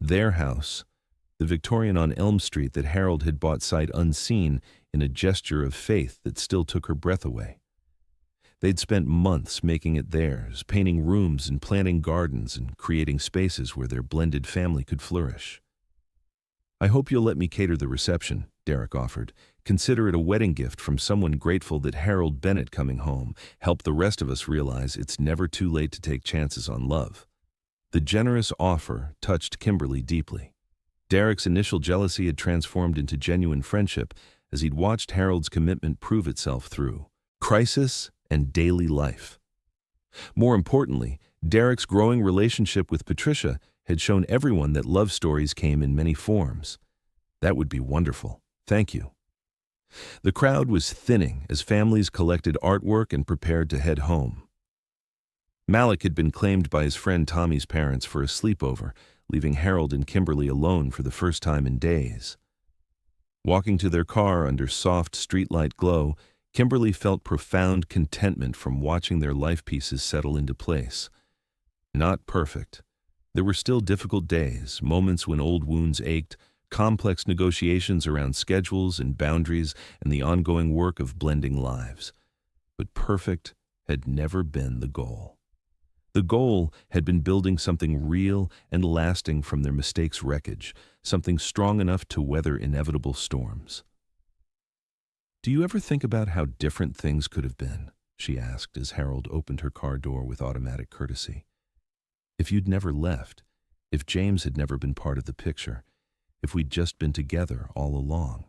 Their house, the Victorian on Elm Street that Harold had bought sight unseen in a gesture of faith that still took her breath away. They'd spent months making it theirs, painting rooms and planting gardens and creating spaces where their blended family could flourish. "I hope you'll let me cater the reception," Derek offered. "Consider it a wedding gift from someone grateful that Harold Bennett coming home helped the rest of us realize it's never too late to take chances on love." The generous offer touched Kimberly deeply. Derek's initial jealousy had transformed into genuine friendship as he'd watched Harold's commitment prove itself through crisis and daily life. More importantly, Derek's growing relationship with Patricia had shown everyone that love stories came in many forms. "That would be wonderful. Thank you." The crowd was thinning as families collected artwork and prepared to head home. Malik had been claimed by his friend Tommy's parents for a sleepover, leaving Harold and Kimberly alone for the first time in days. Walking to their car under soft streetlight glow, Kimberly felt profound contentment from watching their life pieces settle into place. Not perfect. There were still difficult days, moments when old wounds ached, complex negotiations around schedules and boundaries, and the ongoing work of blending lives. But perfect had never been the goal. The goal had been building something real and lasting from their mistakes' wreckage, something strong enough to weather inevitable storms. "Do you ever think about how different things could have been?" she asked as Harold opened her car door with automatic courtesy. "If you'd never left, if James had never been part of the picture, if we'd just been together all along."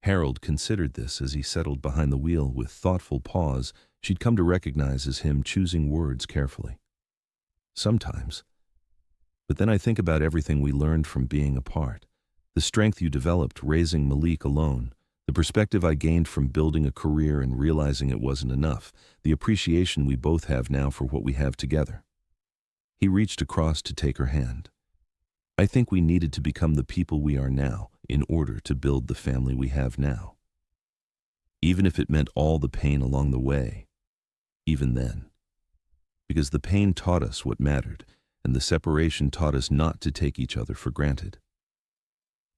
Harold considered this as he settled behind the wheel with thoughtful pause she'd come to recognize as him choosing words carefully. "Sometimes. But then I think about everything we learned from being apart, the strength you developed raising Malik alone, the perspective I gained from building a career and realizing it wasn't enough, the appreciation we both have now for what we have together." He reached across to take her hand. "I think we needed to become the people we are now in order to build the family we have now. Even if it meant all the pain along the way, even then. Because the pain taught us what mattered, and the separation taught us not to take each other for granted."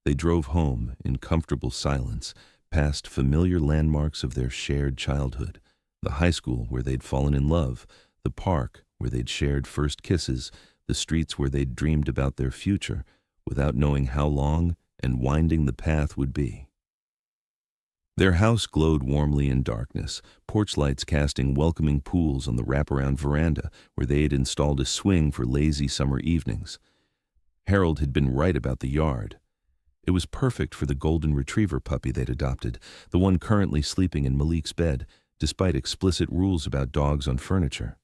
They drove home in comfortable silence, past familiar landmarks of their shared childhood, the high school where they'd fallen in love, the park where they'd shared first kisses, the streets where they'd dreamed about their future, without knowing how long and winding the path would be. Their house glowed warmly in darkness, porch lights casting welcoming pools on the wraparound veranda where they had installed a swing for lazy summer evenings. Harold had been right about the yard. It was perfect for the golden retriever puppy they'd adopted, the one currently sleeping in Malik's bed, despite explicit rules about dogs on furniture.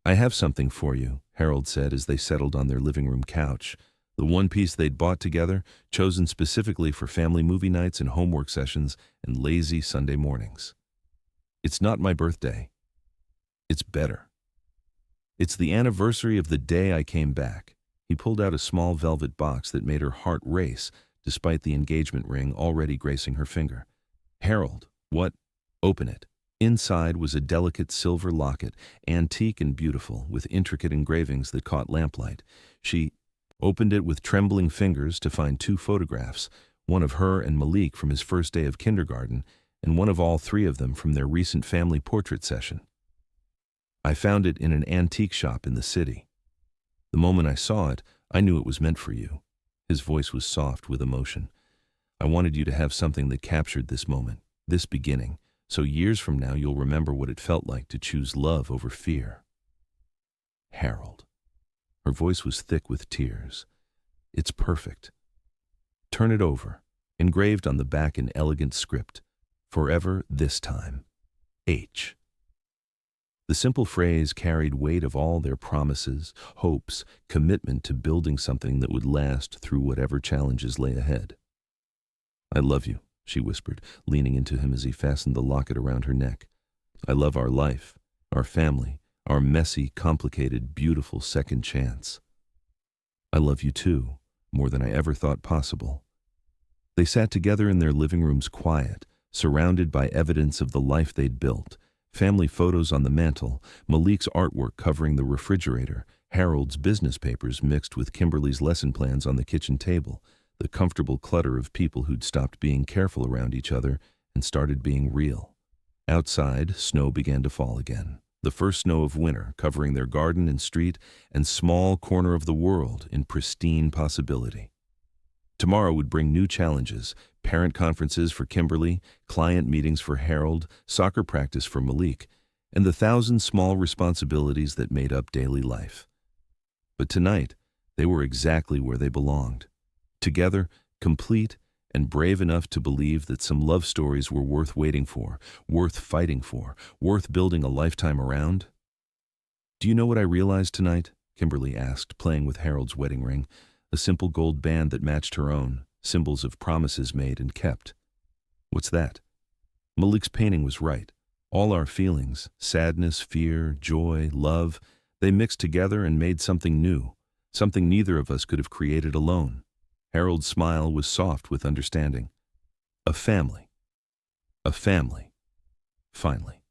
"I have something for you," Harold said as they settled on their living room couch, the one piece they'd bought together, chosen specifically for family movie nights and homework sessions and lazy Sunday mornings. "It's not my birthday. It's better. It's the anniversary of the day I came back." He pulled out a small velvet box that made her heart race, despite the engagement ring already gracing her finger. "Harold, what?" "Open it." Inside was a delicate silver locket, antique and beautiful, with intricate engravings that caught lamplight. She opened it with trembling fingers to find 2 photographs, one of her and Malik from his first day of kindergarten, and one of all 3 of them from their recent family portrait session. "I found it in an antique shop in the city. The moment I saw it, I knew it was meant for you." His voice was soft with emotion. "I wanted you to have something that captured this moment, this beginning, so years from now you'll remember what it felt like to choose love over fear." "Harold." Her voice was thick with tears. "It's perfect. Turn it over." Engraved on the back in elegant script, "Forever this time. H." The simple phrase carried weight of all their promises, hopes, commitment to building something that would last through whatever challenges lay ahead. "I love you," she whispered, leaning into him as he fastened the locket around her neck. "I love our life, our family, our messy, complicated, beautiful second chance. I love you too, more than I ever thought possible." They sat together in their living room's quiet, surrounded by evidence of the life they'd built, family photos on the mantel, Malik's artwork covering the refrigerator, Harold's business papers mixed with Kimberly's lesson plans on the kitchen table, the comfortable clutter of people who'd stopped being careful around each other and started being real. Outside, snow began to fall again. The first snow of winter, covering their garden and street and small corner of the world in pristine possibility. Tomorrow would bring new challenges, parent conferences for Kimberly, client meetings for Harold, soccer practice for Malik, and the 1,000 small responsibilities that made up daily life. But tonight, they were exactly where they belonged. Together, complete, and brave enough to believe that some love stories were worth waiting for, worth fighting for, worth building a lifetime around. "Do you know what I realized tonight?" Kimberly asked, playing with Harold's wedding ring, a simple gold band that matched her own, symbols of promises made and kept. "What's that?" Malik's painting was right. All our feelings, sadness, fear, joy, love, they mixed together and made something new, something neither of us could have created alone. Harold's smile was soft with understanding. A family. A family. Finally.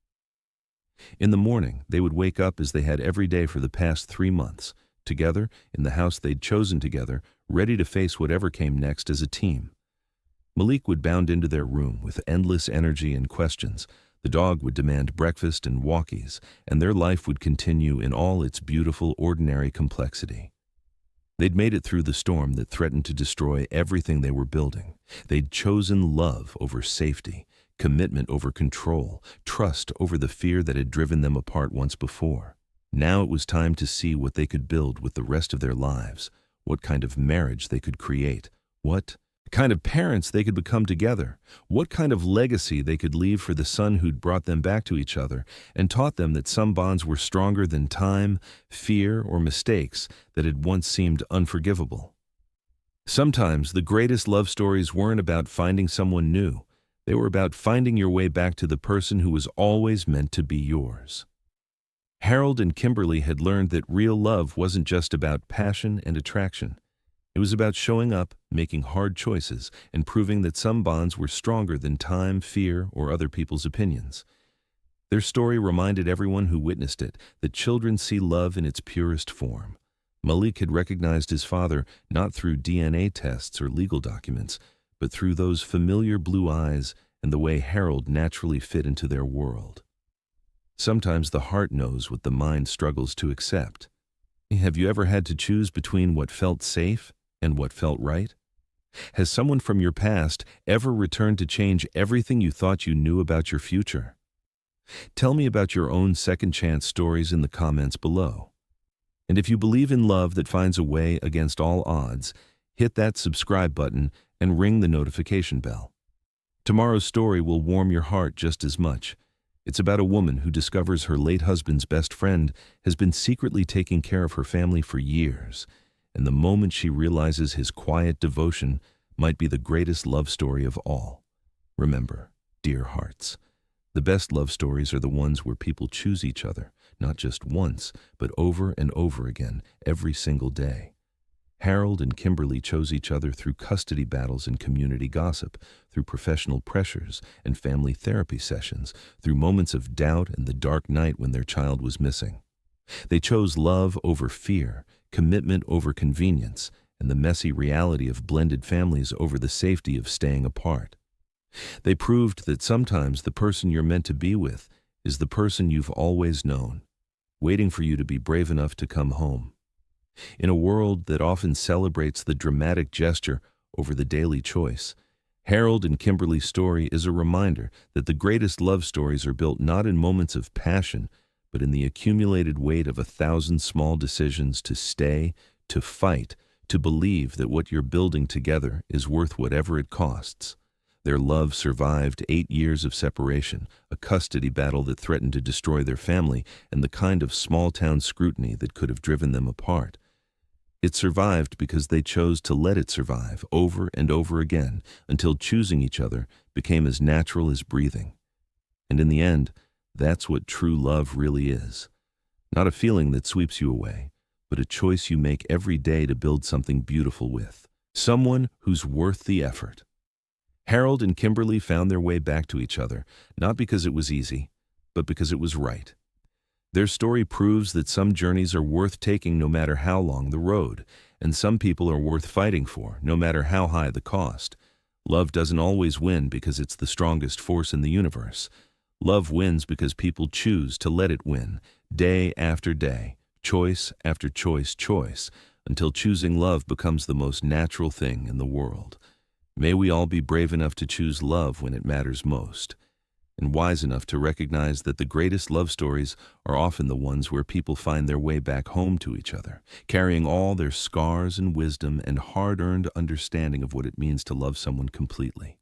In the morning, they would wake up as they had every day for the past 3 months, together, in the house they'd chosen together, ready to face whatever came next as a team. Malik would bound into their room with endless energy and questions. The dog would demand breakfast and walkies, and their life would continue in all its beautiful, ordinary complexity. They'd made it through the storm that threatened to destroy everything they were building. They'd chosen love over safety, commitment over control, trust over the fear that had driven them apart once before. Now it was time to see what they could build with the rest of their lives, what kind of marriage they could create, what kind of parents they could become together, what kind of legacy they could leave for the son who'd brought them back to each other and taught them that some bonds were stronger than time, fear, or mistakes that had once seemed unforgivable. Sometimes the greatest love stories weren't about finding someone new. They were about finding your way back to the person who was always meant to be yours. Harold and Kimberly had learned that real love wasn't just about passion and attraction. It was about showing up, making hard choices, and proving that some bonds were stronger than time, fear, or other people's opinions. Their story reminded everyone who witnessed it that children see love in its purest form. Malik had recognized his father not through DNA tests or legal documents, but through those familiar blue eyes and the way Harold naturally fit into their world. Sometimes the heart knows what the mind struggles to accept. Have you ever had to choose between what felt safe and what felt right? Has someone from your past ever returned to change everything you thought you knew about your future? Tell me about your own second chance stories in the comments below. And if you believe in love that finds a way against all odds, hit that subscribe button and ring the notification bell. Tomorrow's story will warm your heart just as much. It's about a woman who discovers her late husband's best friend has been secretly taking care of her family for years, and the moment she realizes his quiet devotion might be the greatest love story of all. Remember, dear hearts, the best love stories are the ones where people choose each other, not just once, but over and over again, every single day. Harold and Kimberly chose each other through custody battles and community gossip, through professional pressures and family therapy sessions, through moments of doubt and the dark night when their child was missing. They chose love over fear, commitment over convenience, and the messy reality of blended families over the safety of staying apart. They proved that sometimes the person you're meant to be with is the person you've always known, waiting for you to be brave enough to come home. In a world that often celebrates the dramatic gesture over the daily choice, Harold and Kimberly's story is a reminder that the greatest love stories are built not in moments of passion, but in the accumulated weight of 1,000 small decisions to stay, to fight, to believe that what you're building together is worth whatever it costs. Their love survived 8 years of separation, a custody battle that threatened to destroy their family, and the kind of small-town scrutiny that could have driven them apart. It survived because they chose to let it survive over and over again until choosing each other became as natural as breathing. And in the end, that's what true love really is. Not a feeling that sweeps you away, but a choice you make every day to build something beautiful with. Someone who's worth the effort. Harold and Kimberly found their way back to each other, not because it was easy, but because it was right. Their story proves that some journeys are worth taking no matter how long the road, and some people are worth fighting for, no matter how high the cost. Love doesn't always win because it's the strongest force in the universe. Love wins because people choose to let it win, day after day, choice after choice, until choosing love becomes the most natural thing in the world. May we all be brave enough to choose love when it matters most, and wise enough to recognize that the greatest love stories are often the ones where people find their way back home to each other, carrying all their scars and wisdom and hard-earned understanding of what it means to love someone completely.